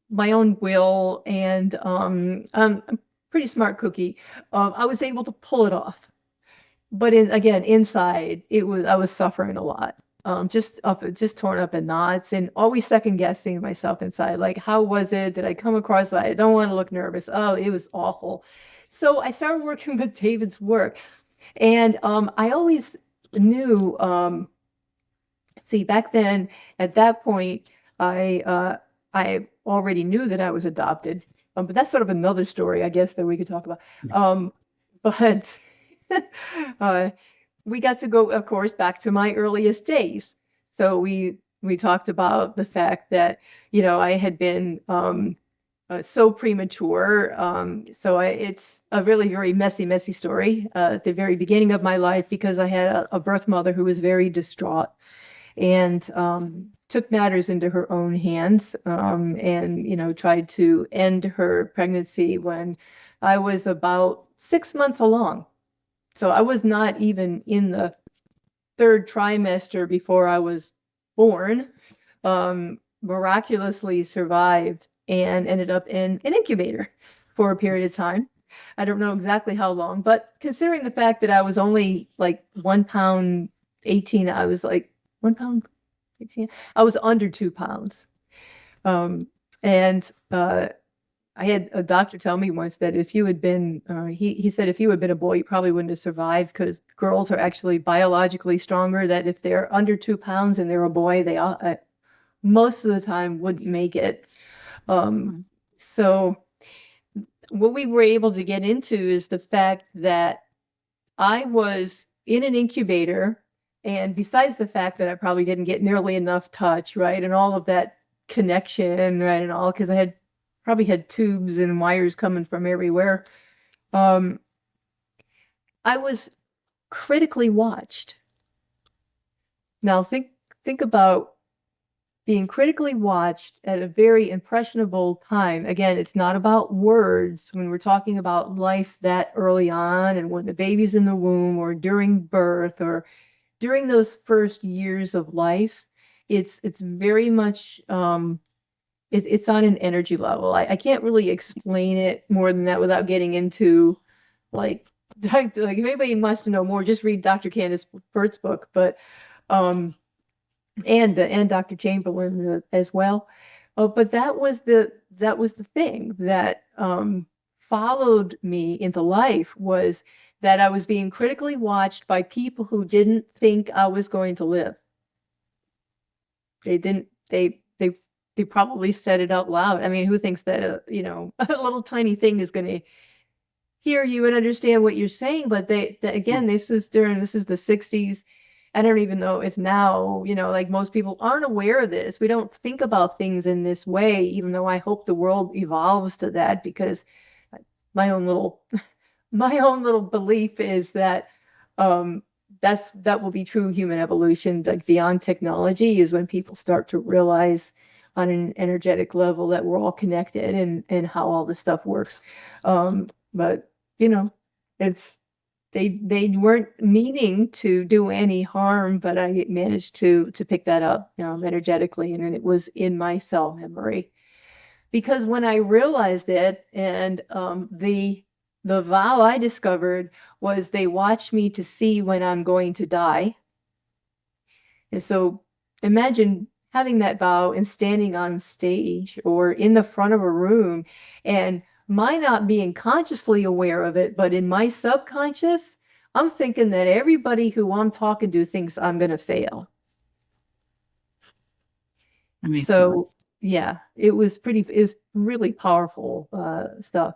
my own will, and I'm a pretty smart cookie. I was able to pull it off. but again, inside, I was suffering a lot. Just torn up in knots and always second guessing myself inside. Like, how was it? Did I come across? I don't want to look nervous. Oh, it was awful. So I started working with David's work, and I always knew. See, back then, at that point, I already knew that I was adopted. But that's sort of another story, I guess, that we could talk about. Um, but uh, we got to go, of course, back to my earliest days. So we talked about the fact that, I had been so premature. It's a really very messy, messy story at the very beginning of my life, because I had a birth mother who was very distraught and took matters into her own hands, and tried to end her pregnancy when I was about 6 months along. So I was not even in the third trimester before I was born. Miraculously survived and ended up in an incubator for a period of time. I don't know exactly how long, but considering the fact that I was only like 1 pound 18, I was like 1 pound 18. I was under 2 pounds. And I had a doctor tell me once that if you had been, he said, if you had been a boy, you probably wouldn't have survived, because girls are actually biologically stronger, that if they're under 2 pounds and they're a boy, they all, most of the time wouldn't make it. So what we were able to get into is the fact that I was in an incubator, and besides the fact that I probably didn't get nearly enough touch, right, and all of that connection, right, and all, because I had probably had tubes and wires coming from everywhere. I was critically watched. Now think about being critically watched at a very impressionable time. Again, it's not about words when we're talking about life that early on, and when the baby's in the womb, or during birth, or during those first years of life. It's very much it's on an energy level. I can't really explain it more than that without getting into like like if anybody wants to know more, just read Dr. Candace Burt's book, but um and Dr. Chamberlain as well. But that was the thing that followed me into life, was that I was being critically watched by people who didn't think I was going to live. They didn't. They probably said it out loud. I mean, who thinks that a little tiny thing is going to hear you and understand what you're saying? But again, this is the 60s. I don't even know if now, like, most people aren't aware of this. We don't think about things in this way, even though I hope the world evolves to that, because my own little my own little belief is that um that will be true human evolution, like beyond technology, is when people start to realize on an energetic level that we're all connected, and how all this stuff works. But it's they weren't meaning to do any harm, but I managed to pick that up, energetically, and then it was in my cell memory. Because when I realized it, and the vow I discovered was, they watch me to see when I'm going to die. And so imagine having that vow and standing on stage or in the front of a room, and my not being consciously aware of it, but in my subconscious, I'm thinking that everybody who I'm talking to thinks I'm going to fail. That makes So sense. yeah, it was really powerful stuff.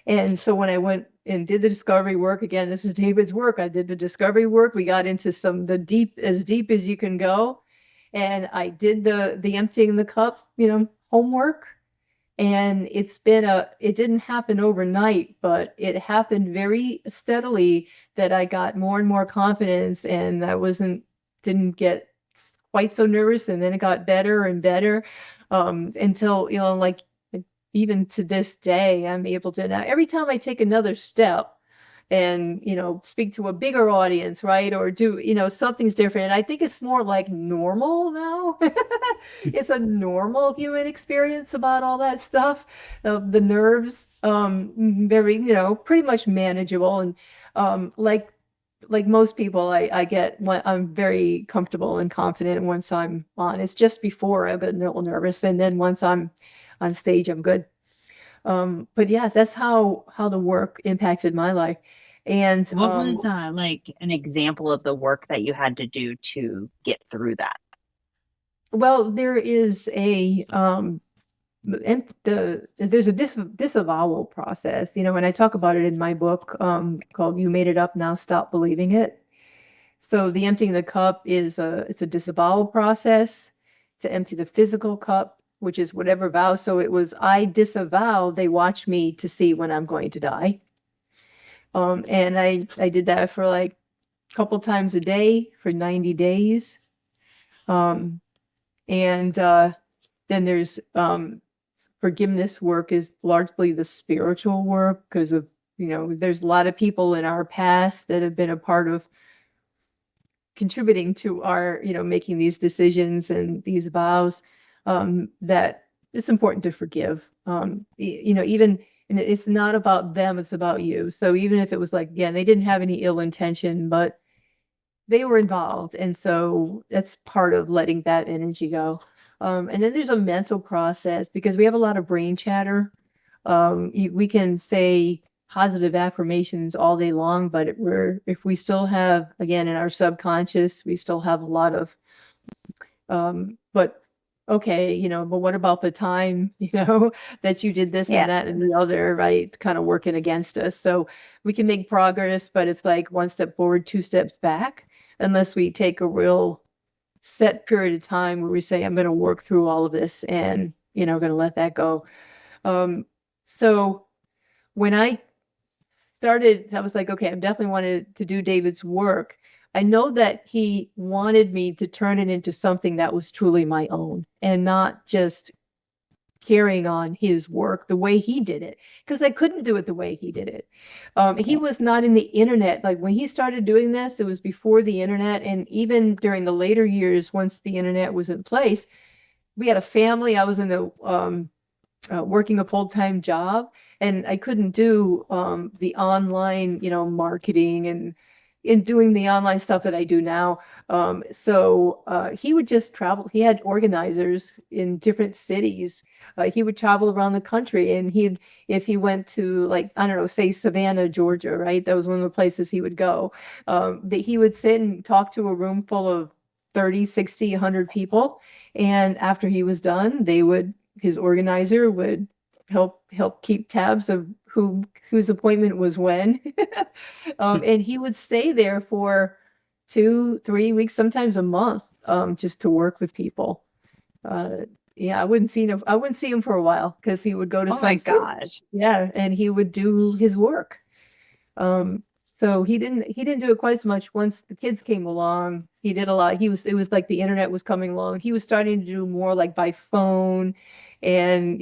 And so when I went and did the discovery work, again, this is David's work. I did the discovery work. We got into as deep as you can go. And I did the emptying the cup, homework. And it didn't happen overnight, but it happened very steadily, that I got more and more confidence, and I didn't get quite so nervous. And then it got better and better, until, like, even to this day, I'm able to, now every time I take another step and speak to a bigger audience, right, or do something's different, I think it's more like normal now. It's a normal human experience about all that stuff. The nerves, very, pretty much manageable. And like like most people, I get when I'm very comfortable and confident once I'm on. It's just before I get a little nervous, and then once I'm on stage, I'm good. But yeah, that's how the work impacted my life. And What was like an example of the work that you had to do to get through that? well, there is a and there's a disavowal process. And I talk about it in my book called "You Made It Up, Now Stop Believing It." So the emptying the cup is it's a disavowal process to empty the physical cup, which is whatever vow. So it was I disavow, they watch me to see when I'm going to die. And I did that for like a couple times a day for 90 days. Um, and then there's forgiveness work is largely the spiritual work because of, there's a lot of people in our past that have been a part of contributing to our, making these decisions and these vows, that it's important to forgive. Even, and it's not about them, it's about you. So even if it was like, again, they didn't have any ill intention, but they were involved. And so that's part of letting that energy go. And then there's a mental process because we have a lot of brain chatter. We can say positive affirmations all day long, but if we still have, again, in our subconscious, we still have a lot of, but okay, but what about the time, that you did this and Yeah. that and the other, right? Kind of working against us. So we can make progress, but it's like one step forward, two steps back, unless we take a real set period of time where we say, I'm going to work through all of this and, going to let that go. Um, so when I started, I was like, okay, I definitely wanted to do David's work. I know that he wanted me to turn it into something that was truly my own and not just carrying on his work the way he did it, because I couldn't do it the way he did it. He Yeah. was not in the internet. Like when he started doing this, it was before the internet. And even during the later years, once the internet was in place, we had a family. I was in the working a full-time job, and I couldn't do the online, marketing and in doing the online stuff that I do now. So he would just travel. He had organizers in different cities. He would travel around the country, and if he went to, like, I don't know, say Savannah, Georgia, right? That was one of the places he would go. That he would sit and talk to a room full of 30, 60, 100 people. And after he was done, his organizer would help keep tabs of whose appointment was when. And he would stay there for 2, 3 weeks, sometimes a month, just to work with people. Uh, yeah, I wouldn't see him for a while because he would go to Oh my some city. gosh. Yeah, and he would do his work. Um, so he didn't do it quite as much. Once the kids came along, he did a lot. It was like the internet was coming along. He was starting to do more like by phone and,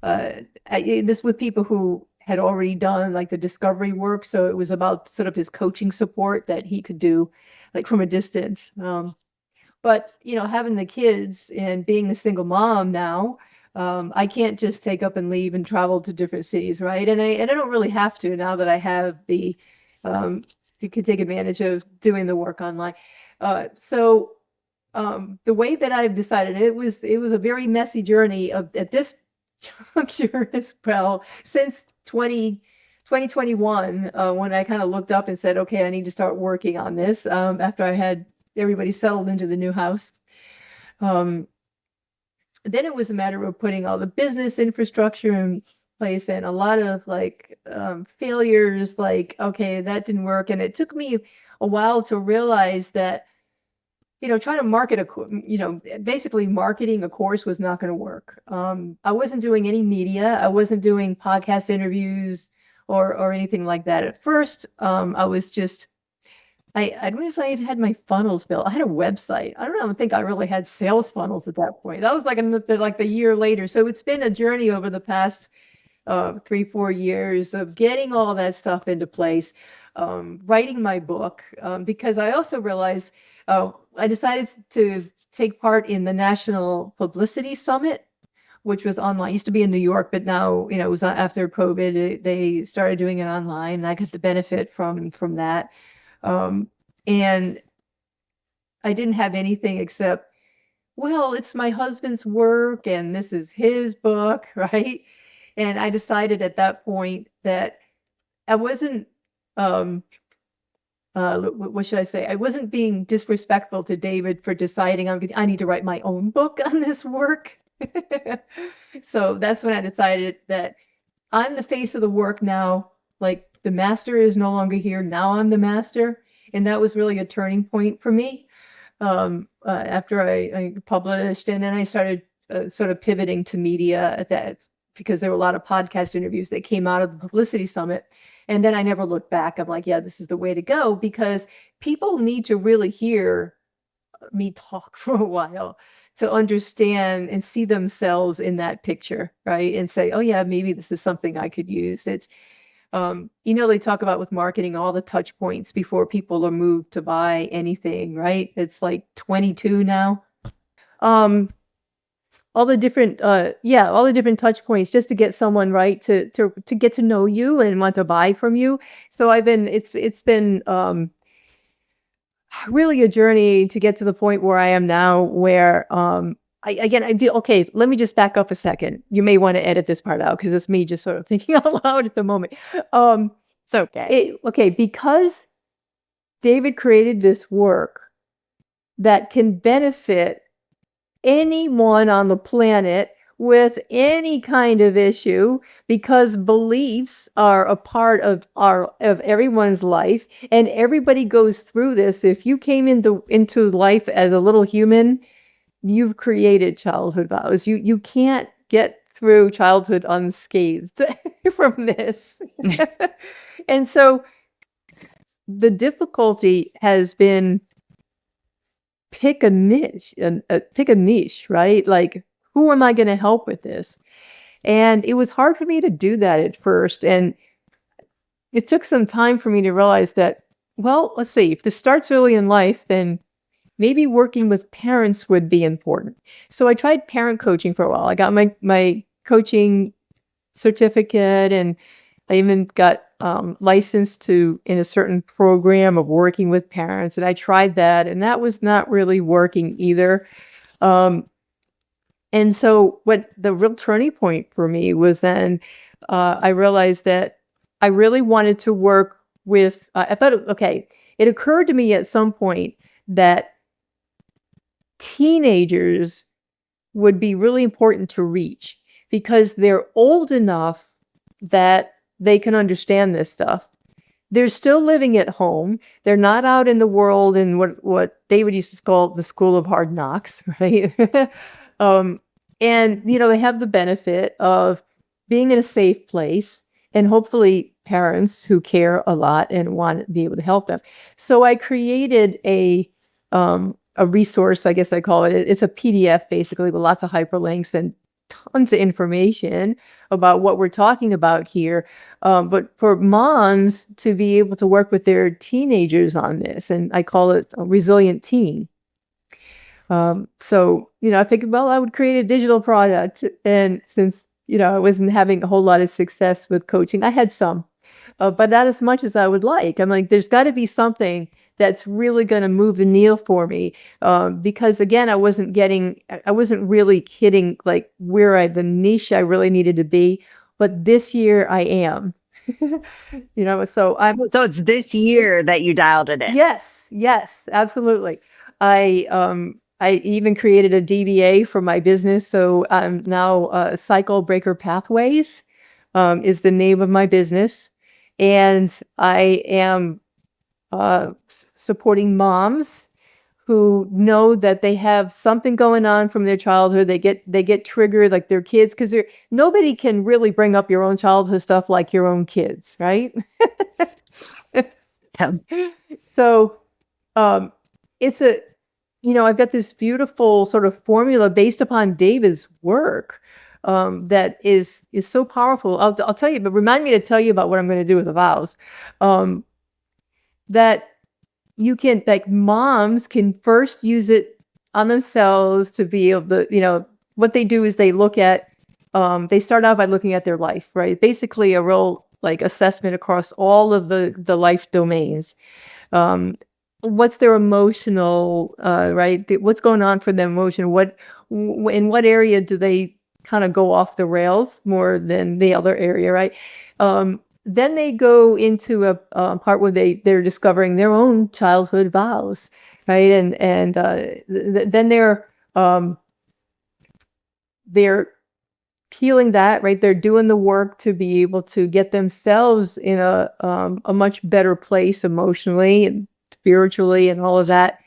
uh, this with people who had already done like the discovery work. So it was about sort of his coaching support that he could do like from a distance. But, having the kids and being a single mom now, I can't just take up and leave and travel to different cities, right? And I don't really have to now that I have um, you can take advantage of doing the work online. So the way that I've decided, it was a very messy journey at this juncture as well, since 2021, when I kind of looked up and said, okay, I need to start working on this, after I had everybody settled into the new house. Um, then it was a matter of putting all the business infrastructure in place and a lot of like failures, like, okay, that didn't work. And it took me a while to realize that, trying to market basically marketing a course was not going to work. I wasn't doing any media. I wasn't doing podcast interviews or anything like that. At first, I was just I don't know if I had my funnels built. I had a website. I don't think I really had sales funnels at that point. That was like the year later. So it's been a journey over the past 3, 4 years of getting all that stuff into place, writing my book, because I also realized I decided to take part in the National Publicity Summit, which was online. It used to be in New York, but now, it was after COVID, they started doing it online. And I got the benefit from that. Um, and I didn't have anything except, well, it's my husband's work and this is his book, right? And I decided at that point that I wasn't, um, what should I say? I wasn't being disrespectful to David for deciding I need to write my own book on this work. So that's when I decided that I'm the face of the work now. Like the master is no longer here. Now I'm the master. And that was really a turning point for me. After I published, and then I started sort of pivoting to media at that, because there were a lot of podcast interviews that came out of the publicity summit. And then I never looked back. I'm like, yeah, this is the way to go, because people need to really hear me talk for a while to understand and see themselves in that picture, right? And say, oh yeah, maybe this is something I could use. It's they talk about with marketing all the touch points before people are moved to buy anything, right? It's like 22 now. Um, all the different all the different touch points just to get someone, right, to get to know you and want to buy from you. So it's been really a journey to get to the point where I am now, where I do. Okay, let me just back up a second. You may want to edit this part out because it's me just sort of thinking out loud at the moment. It's okay. Okay, because David created this work that can benefit anyone on the planet with any kind of issue, because beliefs are a part of everyone's life, and everybody goes through this. If you came into life as a little human, you've created childhood vows. You can't get through childhood unscathed from this. And so the difficulty has been pick a niche, and pick a niche, right? Like, who am I going to help with this? And it was hard for me to do that at first. And it took some time for me to realize that, well, let's see, if this starts early in life, then maybe working with parents would be important. So I tried parent coaching for a while. I got my coaching certificate, and I even got licensed in a certain program of working with parents. And I tried that, and that was not really working either. And so what the real turning point for me was then I realized that I really wanted to work with, I thought, okay, it occurred to me at some point that teenagers would be really important to reach, because they're old enough that they can understand this stuff. They're still living at home. They're not out in the world in what David used to call the school of hard knocks, right? um, and they have the benefit of being in a safe place, and hopefully parents who care a lot and want to be able to help them. So I created a resource, I guess I call it. It's a PDF basically with lots of hyperlinks and tons of information about what we're talking about here. But for moms to be able to work with their teenagers on this, and I call it a resilient teen. So, I figured, well, I would create a digital product. And since, I wasn't having a whole lot of success with coaching, I had some, but not as much as I would like. I'm like, there's got to be something that's really going to move the needle for me. Because again, I wasn't really hitting like the niche I really needed to be. But this year I am, so So it's this year that you dialed it in. Yes, absolutely. I even created a DBA for my business. So I'm now Cycle Breaker Pathways is the name of my business. And I am supporting moms who know that they have something going on from their childhood. They get triggered, like their kids, because nobody can really bring up your own childhood stuff like your own kids, right? Yeah. So it's I've got this beautiful sort of formula based upon David's work that is so powerful. I'll tell you, but remind me to tell you about what I'm going to do with the vows. That you can, like, moms can first use it on themselves to be able to, what they do is they look at they start out by looking at their life, right? Basically a real like assessment across all of the life domains. Um, what's their emotional, right? What's going on for them emotion? In what area do they kind of go off the rails more than the other area, right? Then they go into a part where they're discovering their own childhood vows, right? Then they're healing that, right? They're doing the work to be able to get themselves in a much better place emotionally and spiritually and all of that.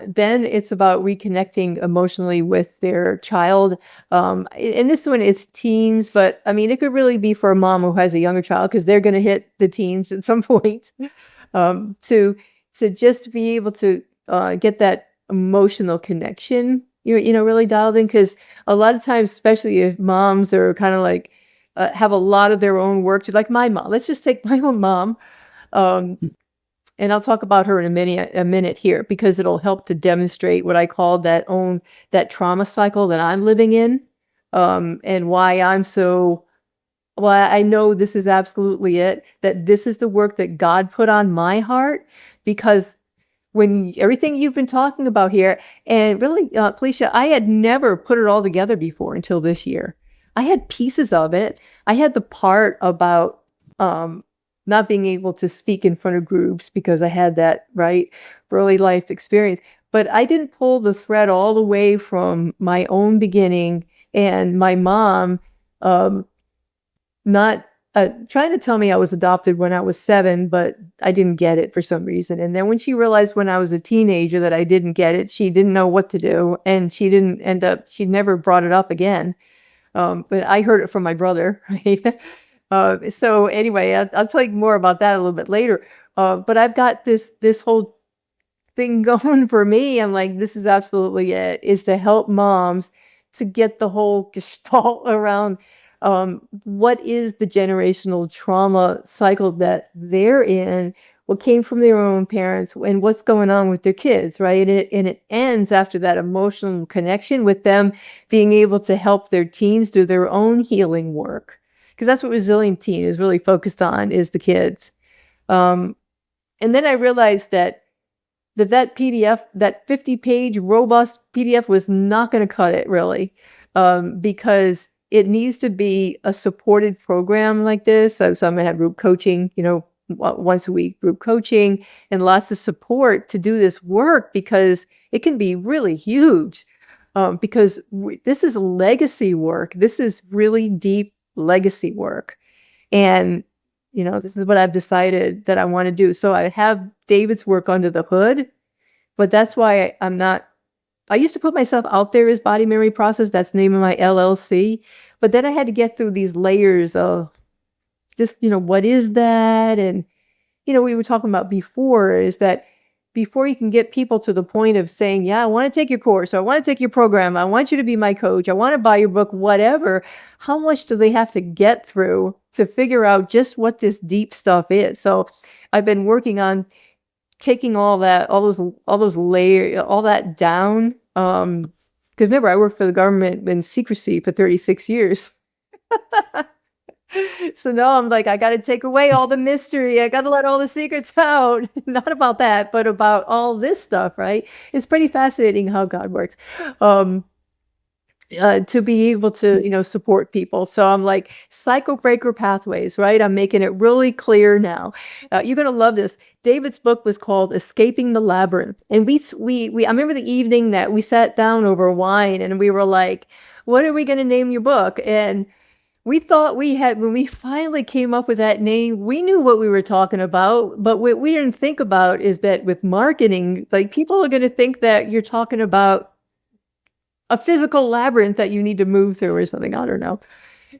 Then it's about reconnecting emotionally with their child. And this one is teens, but I mean, it could really be for a mom who has a younger child because they're going to hit the teens at some point. um, to to just be able to get that emotional connection, really dialed in. Because a lot of times, especially if moms are kind of like have a lot of their own work to, like my mom. Let's just take my own mom. Um, and I'll talk about her in a minute here because it'll help to demonstrate what I call that trauma cycle that I'm living in, and why I'm so well, I know this is absolutely it, that this is the work that God put on my heart because when everything you've been talking about here, and really, Felicia, I had never put it all together before until this year. I had pieces of it. I had the part about um, not being able to speak in front of groups because I had that right early life experience, but I didn't pull the thread all the way from my own beginning and my mom. Um, not trying to tell me I was adopted when I was 7, but I didn't get it for some reason. And then when she realized when I was a teenager that I didn't get it, she didn't know what to do, and she never brought it up again. But I heard it from my brother, right? So anyway, I'll tell you more about that a little bit later. But I've got this whole thing going for me. I'm like, this is absolutely it, is to help moms to get the whole gestalt around what is the generational trauma cycle that they're in, what came from their own parents, and what's going on with their kids, right? And it ends after that emotional connection with them being able to help their teens do their own healing work. Because that's what Resilient Teen is really focused on, is the kids. Um, and then I realized that PDF, that 50-page robust PDF was not going to cut it really, because it needs to be a supported program like this. So I'm going to have group coaching, once a week, group coaching and lots of support to do this work because it can be really huge. Because this is legacy work. This is really deep legacy work. And this is what I've decided that I want to do. So I have David's work under the hood, but that's why I'm not. I used to put myself out there as Body Memory Process. That's the name of my LLC. But then I had to get through these layers of just, what is that? And, we were talking about before is that before you can get people to the point of saying, yeah, I want to take your course, or I want to take your program, I want you to be my coach, I want to buy your book, whatever, how much do they have to get through to figure out just what this deep stuff is? So I've been working on taking all those layers, all that down. Because remember, I worked for the government in secrecy for 36 years. So now I'm like, I got to take away all the mystery. I got to let all the secrets out. Not about that, but about all this stuff, right? It's pretty fascinating how God works. To be able to, support people. So I'm like, cycle breaker pathways, right? I'm making it really clear now. You're going to love this. David's book was called Escaping the Labyrinth. And I remember the evening that we sat down over wine and we were like, what are we going to name your book? And we thought when we finally came up with that name, we knew what we were talking about, but what we didn't think about is that with marketing, like people are going to think that you're talking about a physical labyrinth that you need to move through or something. I don't know.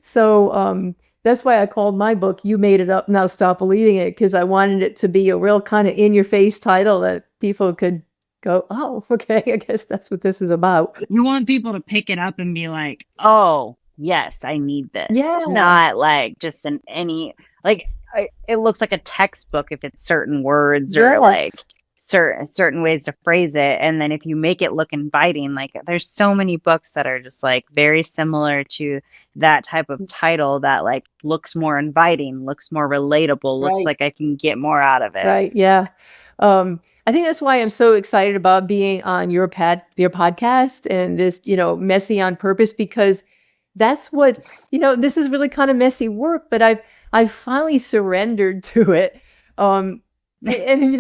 So that's why I called my book You Made It Up, Now Stop Believing It, because I wanted it to be a real kind of in-your-face title that people could go, oh, okay, I guess that's what this is about. You want people to pick it up and be like, oh, yes, I need this. Yeah. Not like just it looks like a textbook if it's certain words or Yeah. like certain ways to phrase it, and then if you make it look inviting, like there's so many books that are just like very similar to that type of title that like looks more inviting, looks more relatable, looks Right. like I can get more out of it. Right. Yeah. I think that's why I'm so excited about being on your podcast and this, messy on purpose, because that's what, this is really kind of messy work, but I've finally surrendered to it. Um, and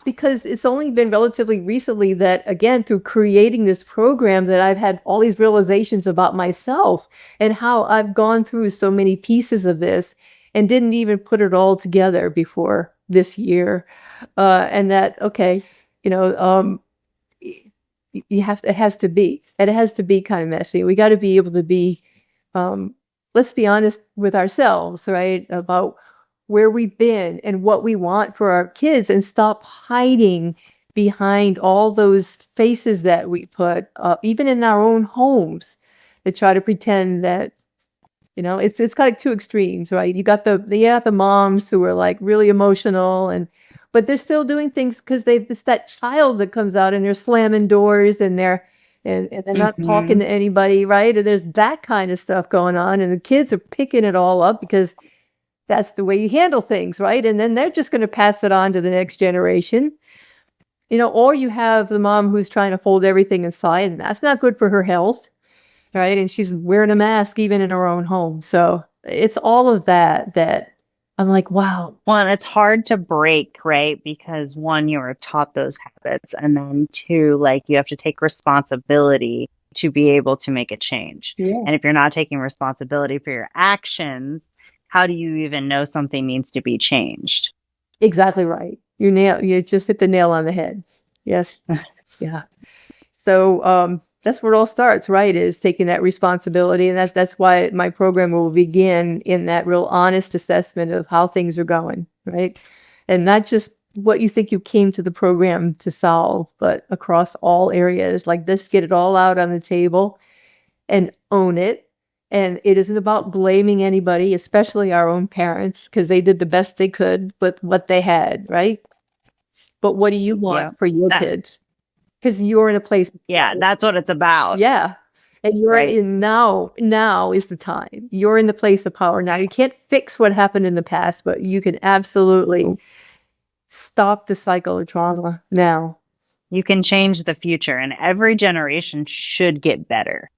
because it's only been relatively recently that, again, through creating this program, that I've had all these realizations about myself and how I've gone through so many pieces of this and didn't even put it all together before this year. And that, okay, you know, um, it has to be kind of messy. We got to be able to be, um, let's be honest with ourselves, right? About where we've been and what we want for our kids, and stop hiding behind all those faces that we put, even in our own homes, to try to pretend that, it's kind of two extremes, right? You got the moms who are like really emotional, but they're still doing things because it's that child that comes out and they're slamming doors, and they're not talking Hmm. to anybody, right? And there's that kind of stuff going on, and the kids are picking it all up because that's the way you handle things, right? And then they're just going to pass it on to the next generation. Or you have the mom who's trying to fold everything inside, and that's not good for her health, right? And she's wearing a mask even in her own home. So it's all of that I'm like, wow. Well, and it's hard to break, right? Because one, you were taught those habits, and then two, like you have to take responsibility to be able to make a change. Yeah. And if you're not taking responsibility for your actions, how do you even know something needs to be changed? Exactly right. You just hit the nail on the head. Yes. Yeah. So that's where it all starts, right? Is taking that responsibility. And that's why my program will begin in that real honest assessment of how things are going, right? And not just what you think you came to the program to solve, but across all areas like this, get it all out on the table and own it. And it isn't about blaming anybody, especially our own parents, because they did the best they could with what they had, right? But what do you Yeah. want for your That, kids? Because you're in a place of yeah, power. that's what it's about, Yeah. And you're right? in now is the time. You're in the place of power now. You can't fix what happened in the past, but you can absolutely stop the cycle of trauma now. You can change the future, and every generation should get better,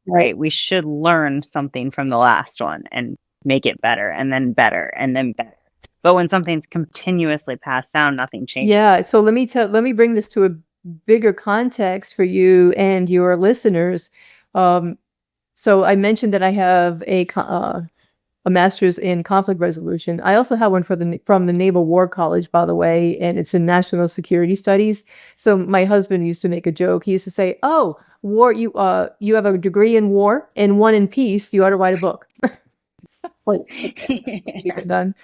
Right. right? We should learn something from the last one and make it better and then better and then better. But when something's continuously passed down, nothing Yeah. changes. So let me bring this to a bigger context for you and your listeners. Um, so I mentioned that I have a master's in conflict resolution. I also have one from the Naval War College, by the way, and it's in national security studies. So my husband used to make a joke. He used to say, "Oh, war, you have a degree in war and one in peace. You ought to write a book." Like, okay, keep it done.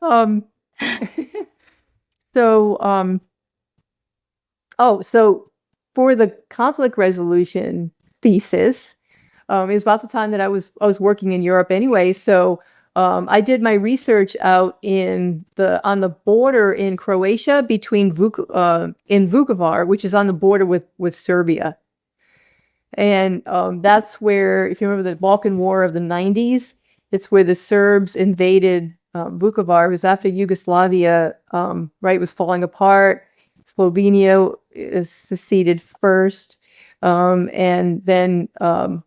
Um, so so for the conflict resolution thesis, it was about the time that I was working in Europe anyway. So I did my research out on the border in Croatia between in Vukovar, which is on the border with Serbia. And that's where, if you remember the Balkan War of the 90s, it's where the Serbs invaded Vukovar. It was after Yugoslavia, right, was falling apart. Slovenia seceded first. And then uh,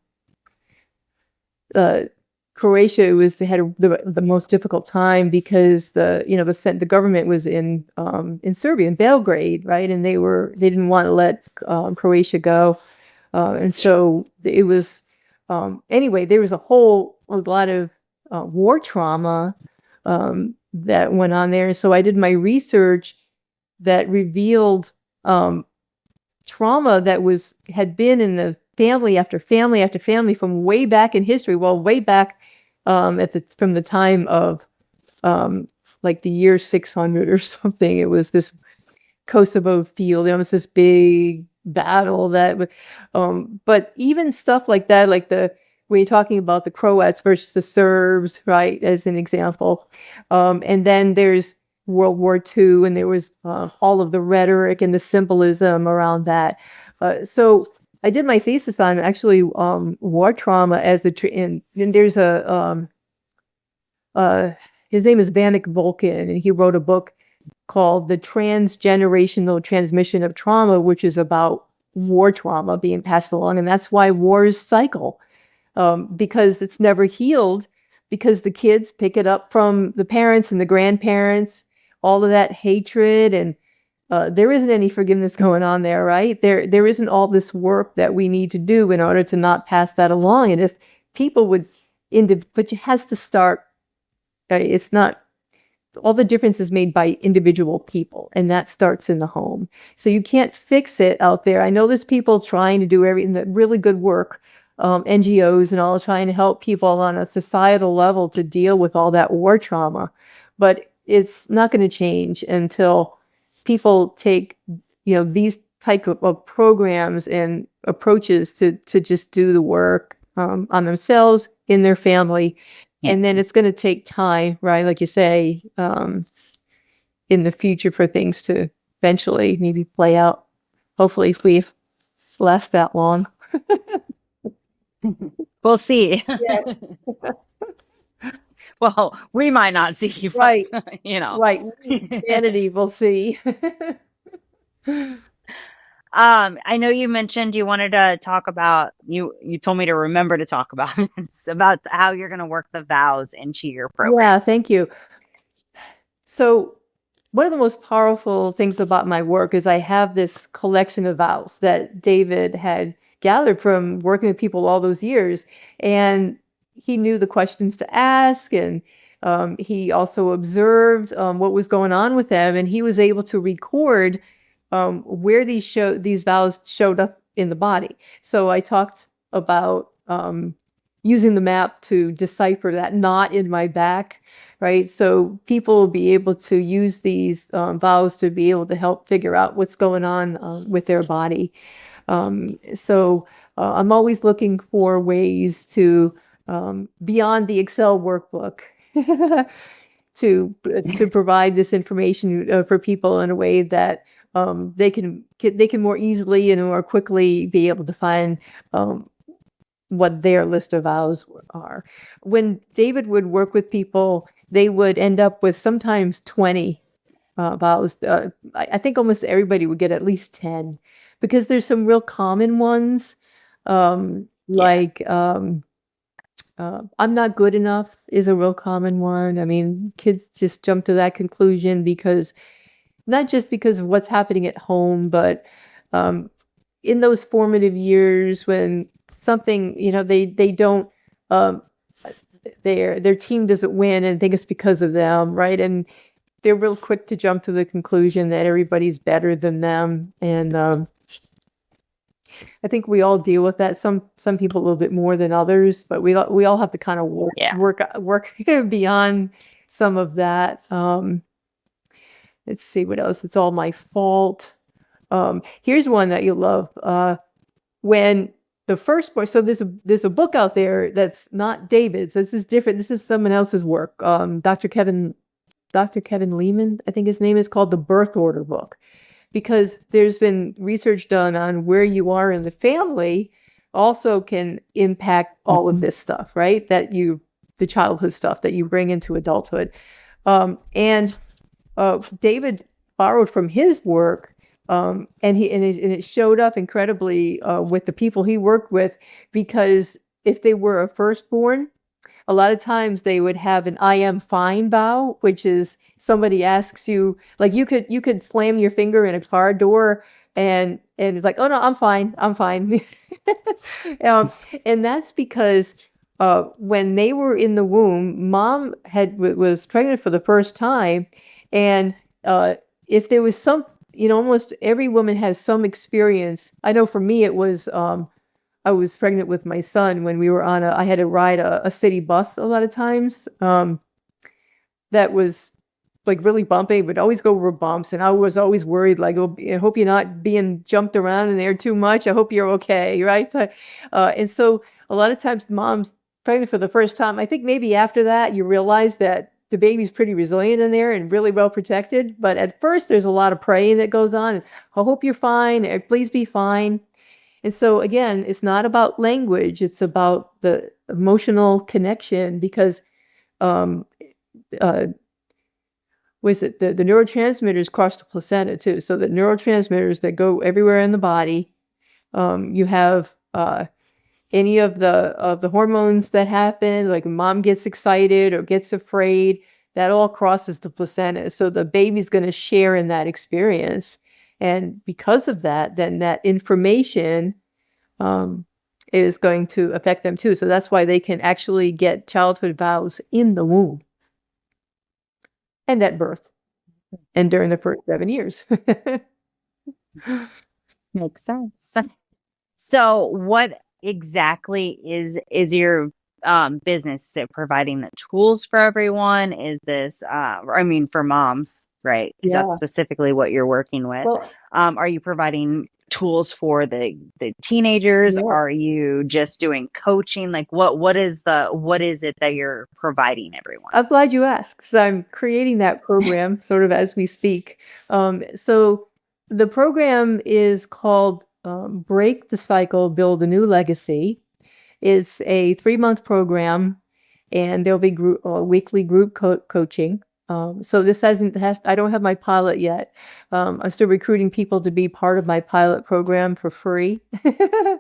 Croatia had the most difficult time because the government was in Serbia, in Belgrade, right, and they didn't want to let Croatia go, and so it was anyway. There was a lot of war trauma that went on there. So I did my research that revealed trauma that had been in the family after family after family from way back in history. Well, way back from the time of like the year 600 or something. It was this Kosovo field. It was this big battle but even stuff like that, like when you're talking about the Croats versus the Serbs, right, as an example. And then there's World War II, and there was all of the rhetoric and the symbolism around that. So I did my thesis on actually war trauma as and there's a uh, his name is Vanek Volkin, and he wrote a book called The Transgenerational Transmission of Trauma, which is about war trauma being passed along. And that's why wars cycle, because it's never healed, because the kids pick it up from the parents and the grandparents, all of that hatred. And there isn't any forgiveness going on there, right? There isn't all this work that we need to do in order to not pass that along. And if people would, but it has to start, it's not, all the difference is made by individual people, and that starts in the home. So you can't fix it out there. I know there's people trying to do everything, that really good work, NGOs and all, trying to help people on a societal level to deal with all that war trauma, but it's not going to change until people take, these type of programs and approaches to just do the work on themselves, in their family. Yeah. And then it's going to take time, right? Like you say, in the future for things to eventually maybe play out. Hopefully, if we last that long. We'll see. Yeah. Well, we might not see, but Right. know. Right. Humanity, we'll see. I know you mentioned you wanted to talk about, you told me to remember to talk about it's about how you're going to work the vows into your program. Yeah, thank you. So one of the most powerful things about my work is I have this collection of vows that David had gathered from working with people all those years. And he knew the questions to ask, and he also observed what was going on with them, and he was able to record where these vows showed up in the body. So I talked about using the map to decipher that knot in my back, right? So people will be able to use these vows to be able to help figure out what's going on with their body. So I'm always looking for ways to, beyond the Excel workbook, to provide this information for people in a way that they can more easily and more quickly be able to find what their list of vows are. When David would work with people, they would end up with sometimes 20 vows. I think almost everybody would get at least 10, because there's some real common ones, like I'm not good enough is a real common one. I mean, kids just jump to that conclusion because not just because of what's happening at home, but in those formative years when something, they don't, their team doesn't win and think it's because of them, right? And they're real quick to jump to the conclusion that everybody's better than them. And I think we all deal with that. Some people a little bit more than others, but we all have to kind of work beyond some of that. Let's see what else. It's all my fault. Here's one that you'll love. When the first boy, so there's a book out there that's not David's. This is different. This is someone else's work. Dr. Kevin Lehman, I think his name is, called The Birth Order Book, because there's been research done on where you are in the family also can impact all of this stuff, right? The childhood stuff that you bring into adulthood. And David borrowed from his work, and it showed up incredibly with the people he worked with, because if they were a firstborn, a lot of times they would have an I am fine vow, which is somebody asks you, like you could slam your finger in a car door and it's like, oh no, I'm fine. And that's because when they were in the womb, mom was pregnant for the first time, and if there was some, almost every woman has some experience. I know for me it was I was pregnant with my son when we were I had to ride a city bus a lot of times. That was like really bumpy, but always go over bumps. And I was always worried, like, oh, I hope you're not being jumped around in there too much. I hope you're okay, right? And so a lot of times moms pregnant for the first time, I think maybe after that you realize that the baby's pretty resilient in there and really well protected. But at first, there's a lot of praying that goes on. I hope you're fine. Please be fine. And so again, it's not about language. It's about the emotional connection because um, uh, was it the neurotransmitters cross the placenta too. So the neurotransmitters that go everywhere in the body. You have any of the hormones that happen, like mom gets excited or gets afraid, that all crosses the placenta. So the baby's going to share in that experience. And because of that, then that information um, is going to affect them too. So that's why they can actually get childhood vows in the womb and at birth and during the first 7 years. Makes sense. So what exactly is your business? Is it providing the tools for everyone? Is this I mean for moms, right? Is that Yeah. specifically what you're working with? Well, Are you providing tools for the teenagers? yeah. Are you just doing coaching? Like what is it that you're providing everyone? I'm glad you asked because I'm creating that program sort of as we speak. So the program is called Break the Cycle, Build a New Legacy. It's a 3-month program, and there'll be weekly group coaching. So this I don't have my pilot yet. I'm still recruiting people to be part of my pilot program for free, so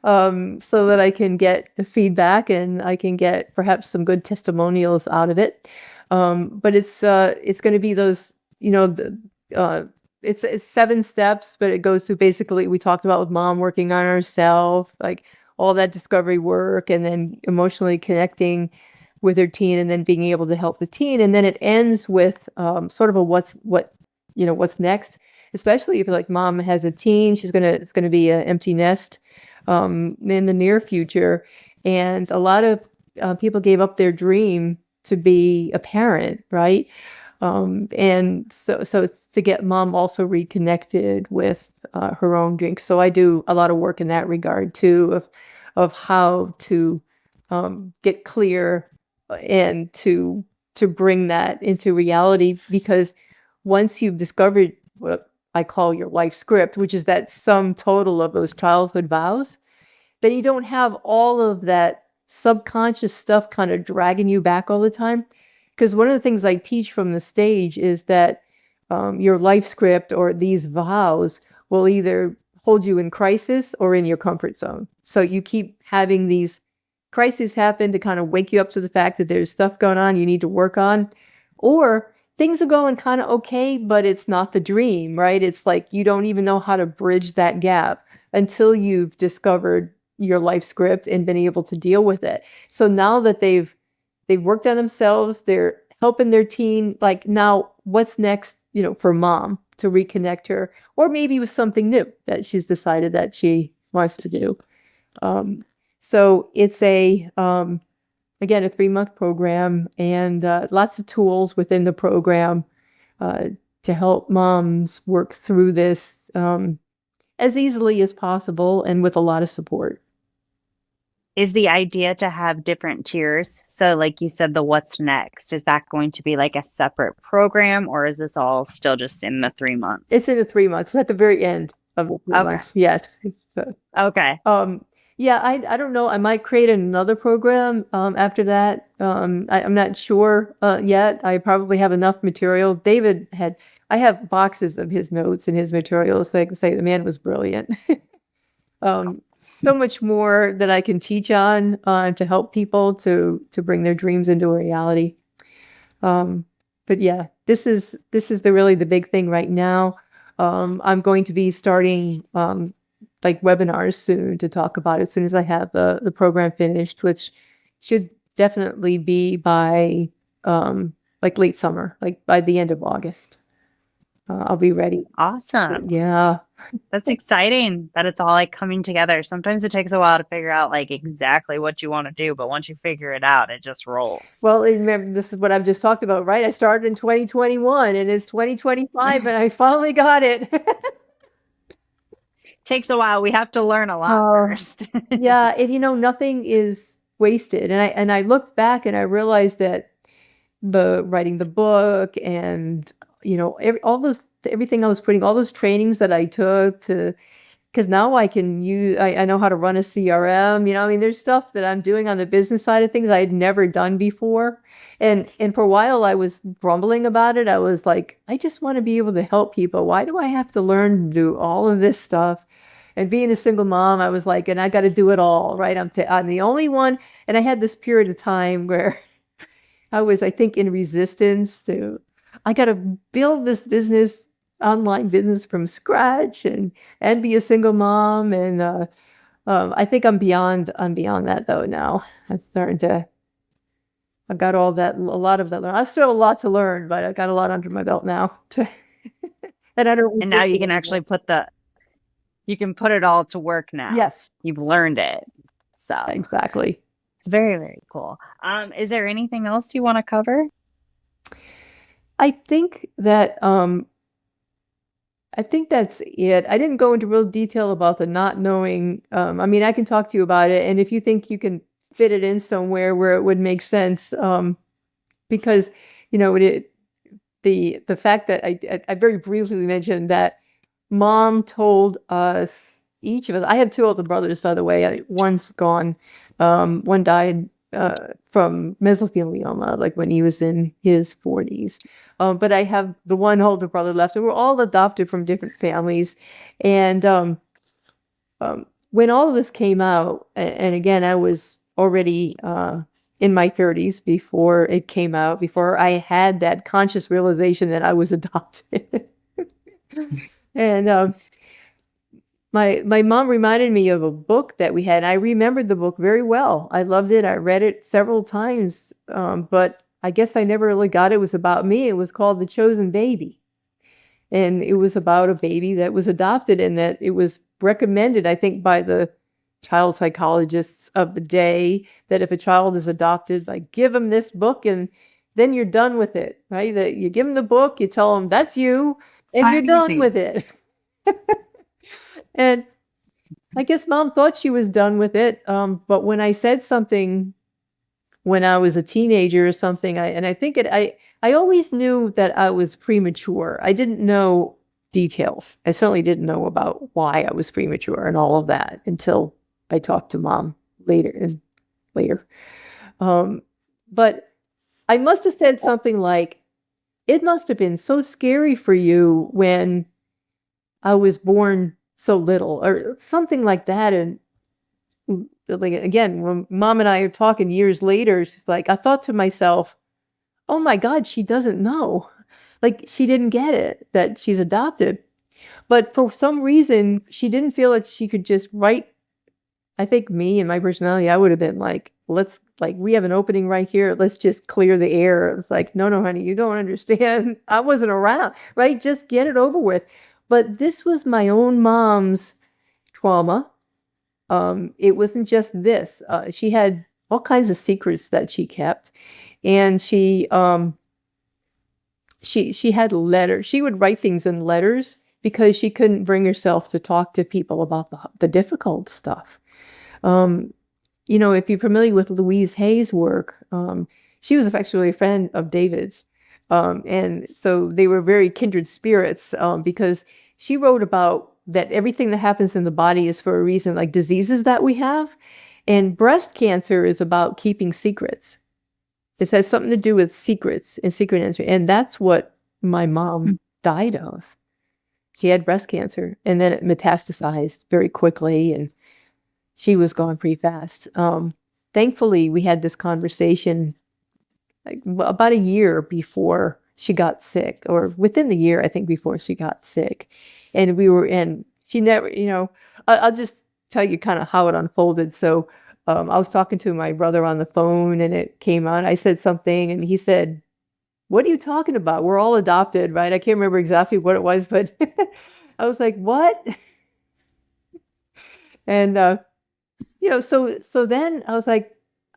that I can get the feedback and I can get perhaps some good testimonials out of it. But it's going to be those, it's 7 steps, but it goes through basically we talked about with mom working on herself, like all that discovery work, and then emotionally connecting with her teen, and then being able to help the teen, and then it ends with sort of a what's next. Especially if like mom has a teen, it's gonna be an empty nest in the near future, and a lot of people gave up their dream to be a parent, right? And so it's to get mom also reconnected with her own drink. So I do a lot of work in that regard too, of how to get clear and to bring that into reality. Because once you've discovered what I call your life script, which is that sum total of those childhood vows, then you don't have all of that subconscious stuff kind of dragging you back all the time. Because one of the things I teach from the stage is that your life script or these vows will either hold you in crisis or in your comfort zone. So you keep having these crises happen to kind of wake you up to the fact that there's stuff going on you need to work on, or things are going kind of okay, but it's not the dream, right? It's like you don't even know how to bridge that gap until you've discovered your life script and been able to deal with it. So now that they've worked on themselves, they're helping their teen, like now what's next, for mom to reconnect her, or maybe with something new that she's decided that she wants to do. So it's again, a 3-month program, and lots of tools within the program to help moms work through this as easily as possible and with a lot of support. Is the idea to have different tiers? So like you said, the what's next, is that going to be like a separate program, or is this all still just in the 3 months? It's in the 3 months. It's at the very end of the 3 Okay. months. Yes. So, Okay. yeah, I don't know. I might create another program after that. I'm not sure yet. I probably have enough material. I have boxes of his notes and his materials, so I can say the man was brilliant. So much more that I can teach on to help people to bring their dreams into a reality. But yeah, this is really the big thing right now. I'm going to be starting like webinars soon to talk about it as soon as I have the program finished, which should definitely be by like late summer, like by the end of August. I'll be ready. Awesome. Yeah. That's exciting that it's all like coming together. Sometimes it takes a while to figure out like exactly what you want to do, but once you figure it out, it just rolls. Well, remember, this is what I've just talked about, right? I started in 2021 and it's 2025 and I finally got it. Takes a while. We have to learn a lot first. Yeah, and nothing is wasted. And I looked back and I realized that the writing the book and, everything I was putting, all those trainings that I took to, because now I can use, I know how to run a CRM, I mean, there's stuff that I'm doing on the business side of things I had never done before. And for a while I was grumbling about it. I was like, I just want to be able to help people. Why do I have to learn to do all of this stuff? And being a single mom, I was like, and I got to do it all, right? I'm the only one. And I had this period of time where I was, I think, in resistance to, I got to build this business, online business from scratch and be a single mom. And I think I'm beyond that though now. I'm starting to, I got all that, a lot of that learned. I still have a lot to learn, but I got a lot under my belt now. And I don't And now resist you it can anymore. actually you can put it all to work now. Yes, You've learned it. So exactly. it's very, very cool. Is there anything else you want to cover? I think that I think that's it. I didn't go into real detail about the not knowing. I mean, I can talk to you about it, and if you think you can fit it in somewhere where it would make sense, because the fact that I very briefly mentioned that mom told us, each of us. I have two older brothers, by the way. One's gone. One died from mesothelioma, like when he was in his 40s. But I have the one older brother left, and we're all adopted from different families. And when all of this came out, and again, I was already in my 30s before it came out, before I had that conscious realization that I was adopted. And my mom reminded me of a book that we had. I remembered the book very well. I loved it. I read it several times, but I guess I never really got it. It was about me. It was called The Chosen Baby. And it was about a baby that was adopted and that it was recommended, I think, by the child psychologists of the day that if a child is adopted, like give them this book and then you're done with it, right? That you give them the book, you tell them that's you, and you're That done easy. with it. And I guess mom thought she was done with it. But when I said something when I was a teenager or something, I think I always knew that I was premature. I didn't know details. I certainly didn't know about why I was premature and all of that until I talked to mom later and later. Um, but I must have said something like, it must have been so scary for you when I was born so little or something like that. And like again, when mom and I are talking years later, she's like, I thought to myself, oh my God, she doesn't know. Like she didn't get it that she's adopted. But for some reason, she didn't feel that she could just write. I think me and my personality, I would have been like, let's like we have an opening right here. Let's just clear the air. It's like, no, honey, you don't understand. I wasn't around, right? Just get it over with. But this was my own mom's trauma. It wasn't just this. She had all kinds of secrets that she kept, and she had letters. She would write things in letters because she couldn't bring herself to talk to people about the difficult stuff. Um, if you're familiar with Louise Hay's work, she was actually a friend of David's. And so they were very kindred spirits because she wrote about that everything that happens in the body is for a reason, like diseases that we have. And breast cancer is about keeping secrets. It has something to do with secrets and secret entry. And that's what my mom died of. She had breast cancer and then it metastasized very quickly and she was gone pretty fast. Thankfully, we had this conversation like about a year before she got sick, or within the year, I think, before she got sick. And she never, I'll just tell you kind of how it unfolded. So I was talking to my brother on the phone and it came on. I said something and he said, what are you talking about? We're all adopted, right? I can't remember exactly what it was, but I was like, what? And so then I was like,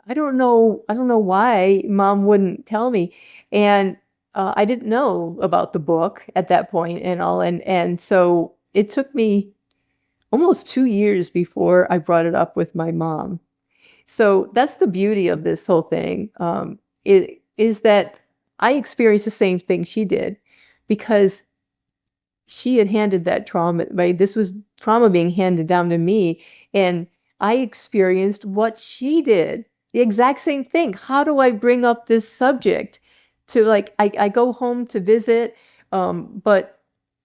I don't know why mom wouldn't tell me. And I didn't know about the book at that point and all. And so it took me almost 2 years before I brought it up with my mom. So that's the beauty of this whole thing. It is that I experienced the same thing she did because she had handed that trauma, right? This was trauma being handed down to me. And I experienced what she did, the exact same thing. How do I bring up this subject to like, I go home to visit, but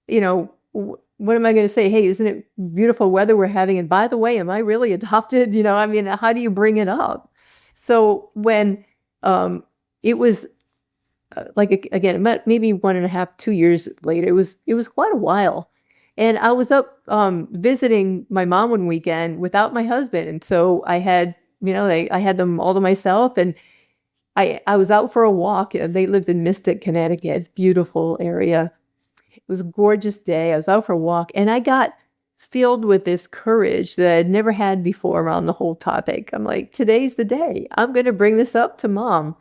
you know, what am I going to say? Hey, isn't it beautiful weather we're having? And by the way, am I really adopted? You know, I mean, how do you bring it up? So when um, it was like again, maybe 1.5, 2 years later. It was quite a while, and I was up visiting my mom one weekend without my husband, and so I had I had them all to myself, and I was out for a walk. And they lived in Mystic, Connecticut. It's a beautiful area. It was a gorgeous day. I was out for a walk, and I got filled with this courage that I'd never had before around the whole topic. I'm like, today's the day. I'm going to bring this up to mom.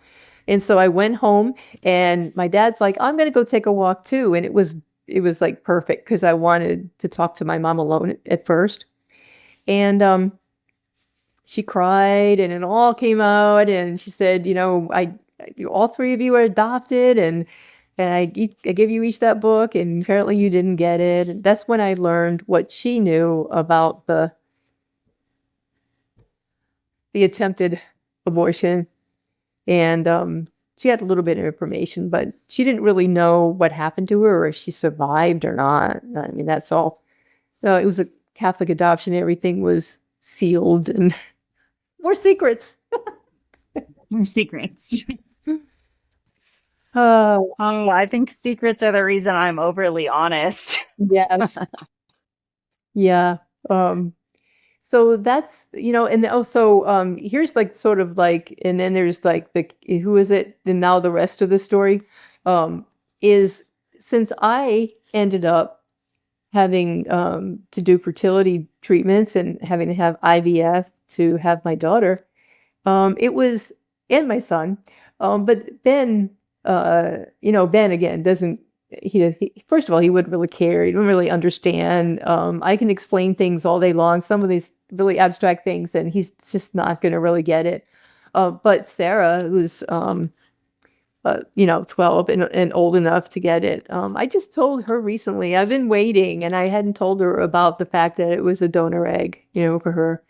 And so I went home, and my dad's like, I'm going to go take a walk too. And it was like perfect because I wanted to talk to my mom alone at first. And she cried, and it all came out, and she said, all three of you are adopted, and I give you each that book, and apparently you didn't get it. And that's when I learned what she knew about the attempted abortion. And she had a little bit of information, but she didn't really know what happened to her or if she survived or not. I mean, that's all. So it was a Catholic adoption. Everything was sealed and more secrets. Your secrets. Oh, Oh, I think secrets are the reason I'm overly honest. yes. Yeah. Um, so that's, and also, here's like sort of like, and then there's like who is it? And now the rest of the story, um, is since I ended up having, to do fertility treatments and having to have IVF to have my daughter, it was, and my son, but Ben, Ben again doesn't, first of all, he wouldn't really care. He didn't really understand. I can explain things all day long, some of these really abstract things, and he's just not going to really get it. But Sarah, who's, 12 and old enough to get it. I just told her recently, I've been waiting, and I hadn't told her about the fact that it was a donor egg, for her.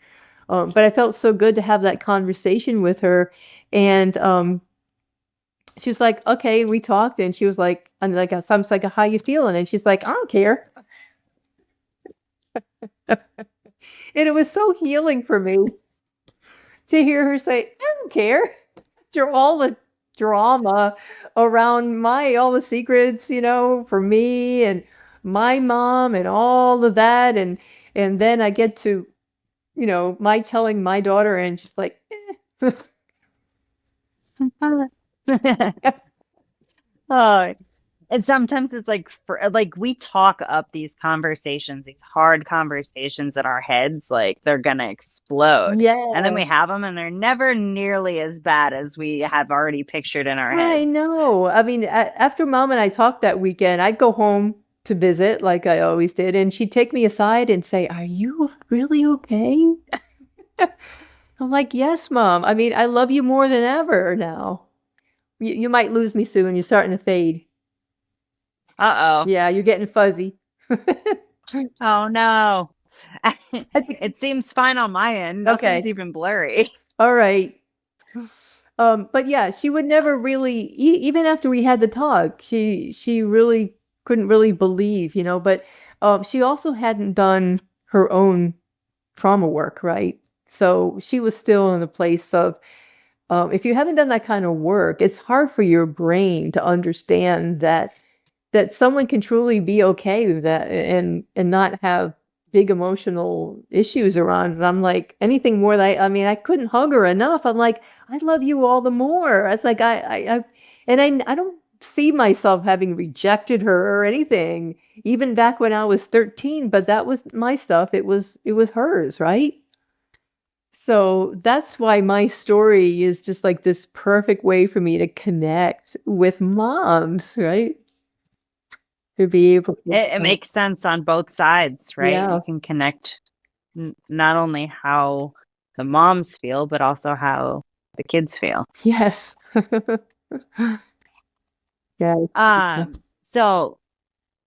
But I felt so good to have that conversation with her. And she's like, okay, we talked, and she was like, I'm like, I'm like, how you feeling? And she's like, I don't care. And it was so healing for me to hear her say, I don't care. After all the drama around all the secrets, for me and my mom and all of that. And then I get to, my telling my daughter, and she's like, eh. Oh, and sometimes it's like we talk up these conversations, these hard conversations in our heads, like they're gonna explode. And then Yeah, we have them and they're never nearly as bad as we have already pictured in our I heads. know. I mean, after mom and I talked that weekend, I'd go home to visit like I always did, and she'd take me aside and say, are you really okay? I'm like, yes, mom. I mean, I love you more than ever now. You might lose me soon. You're starting to fade. Uh-oh. Yeah, you're getting fuzzy. Oh no. I think- It seems fine on my end. Nothing's Okay. even blurry. All right. But yeah, she would never really, even after we had the talk, she really couldn't really believe, but she also hadn't done her own trauma work, right? So she was still in the place of, if you haven't done that kind of work, it's hard for your brain to understand that someone can truly be okay with that and not have big emotional issues around it. I'm like, anything more that I mean, I couldn't hug her enough. I'm like, I love you all the more. It's like I don't see myself having rejected her or anything, even back when I was 13, but that was my stuff. It was hers, right? So that's why my story is just like this perfect way for me to connect with moms, right? To be able to, It makes sense on both sides, right? yeah, You can connect not only how the moms feel, but also how the kids feel. yes. Yeah. So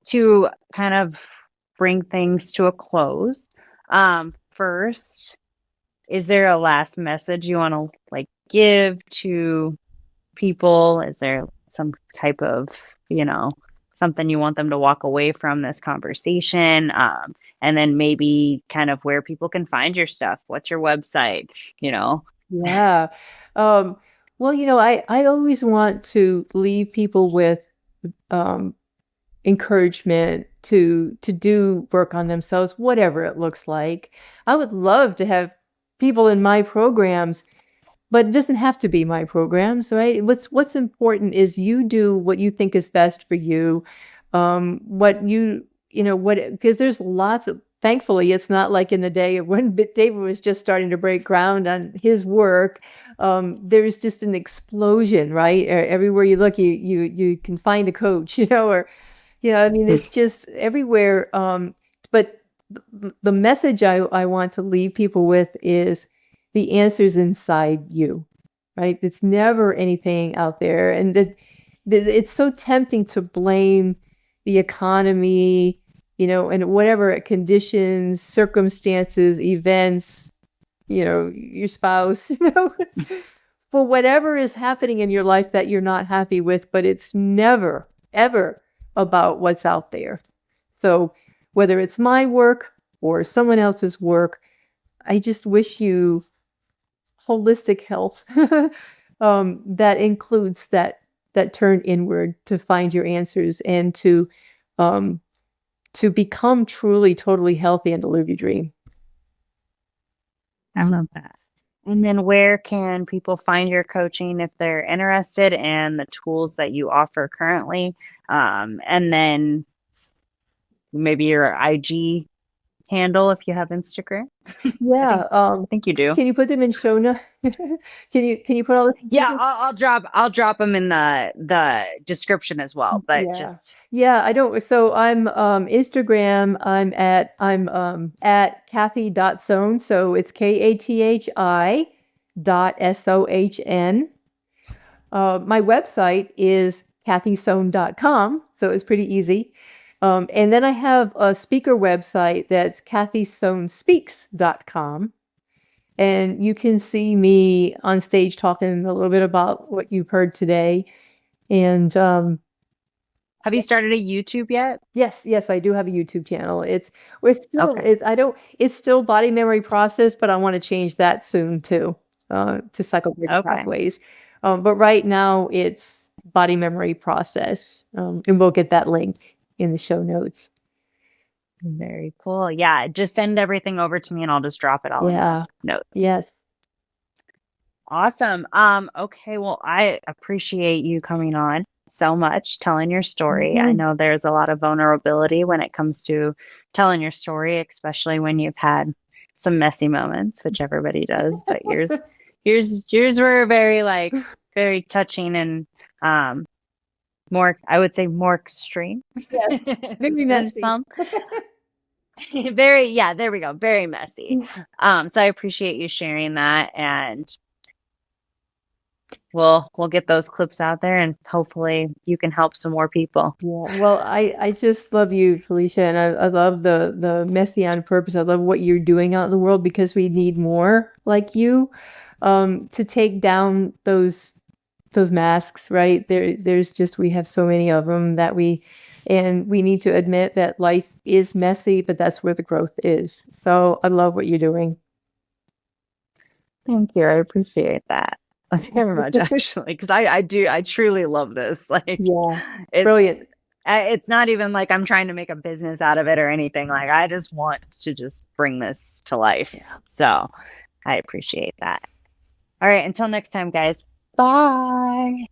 to kind of bring things to a close, first, is there a last message you want to like give to people? Is there some type of, you know, something you want them to walk away from this conversation? And then maybe kind of where people can find your stuff. What's your website? You know? Yeah. Um, well, I always want to leave people with um, encouragement to do work on themselves, whatever it looks like. I would love to have people in my programs, but it doesn't have to be my programs, right? What's important is you do what you think is best for you. What you know what because there's lots of thankfully it's not like in the day of when David was just starting to break ground on his work. There's just an explosion, right? Everywhere you look, you can find a coach, or I mean, it's just everywhere. But the message I want to leave people with is the answer's inside you, right? It's never anything out there. And it's so tempting to blame the economy, and whatever conditions, circumstances, events, your spouse, for whatever is happening in your life that you're not happy with, but it's never, ever about what's out there. So whether it's my work or someone else's work, I just wish you holistic health that includes that turn inward to find your answers and um, to become truly, totally healthy and to live your dream. I love that. And then where can people find your coaching if they're interested and the tools that you offer currently? And then maybe your IG handle if you have Instagram. I think Yeah. I think you do. Can you put them in show notes? Can you put all the Yeah, I'll drop them in the description as well. But Yeah. just Yeah, I don't so I'm Instagram, I'm at Kathi.Sohn, so it's KATHI.SOHN. My website is kathysohn.com, so it's pretty easy. And then I have a speaker website that's kathysohnspeaks.com. And you can see me on stage talking a little bit about what you've heard today. And have you started a YouTube yet? yes, I do have a YouTube channel. Okay. It's still body memory process, but I want to change that soon too, to psychographic Okay. pathways. But right now it's body memory process. And we'll get that link in the show notes. Very cool. Yeah, just send everything over to me and I'll just drop it all in the Yeah. notes. Yes. Awesome. Okay, well, I appreciate you coming on so much, telling your story. I Mhm. know there's a lot of vulnerability when it comes to telling your story, especially when you've had some messy moments, which everybody does, but yours were very like very touching and um more, I would say more extreme Yes. Very than messy. some. Very, yeah, there we go. Very messy. So I appreciate you sharing that and we'll get those clips out there and hopefully you can help some more people. Yeah, well, I just love you, Felicia, and I love the messy on purpose. I love what you're doing out in the world because we need more like you, to take down those masks, right? There's just we have so many of them and we need to admit that life is messy, but that's where the growth is. So I love what you're doing. Thank you. I appreciate that. Very much actually, because I truly love this. Like Yeah, it's brilliant. it's not even like I'm trying to make a business out of it or anything. Like I just want to just bring this to life. Yeah. So I appreciate that. All right, until next time, guys. Bye.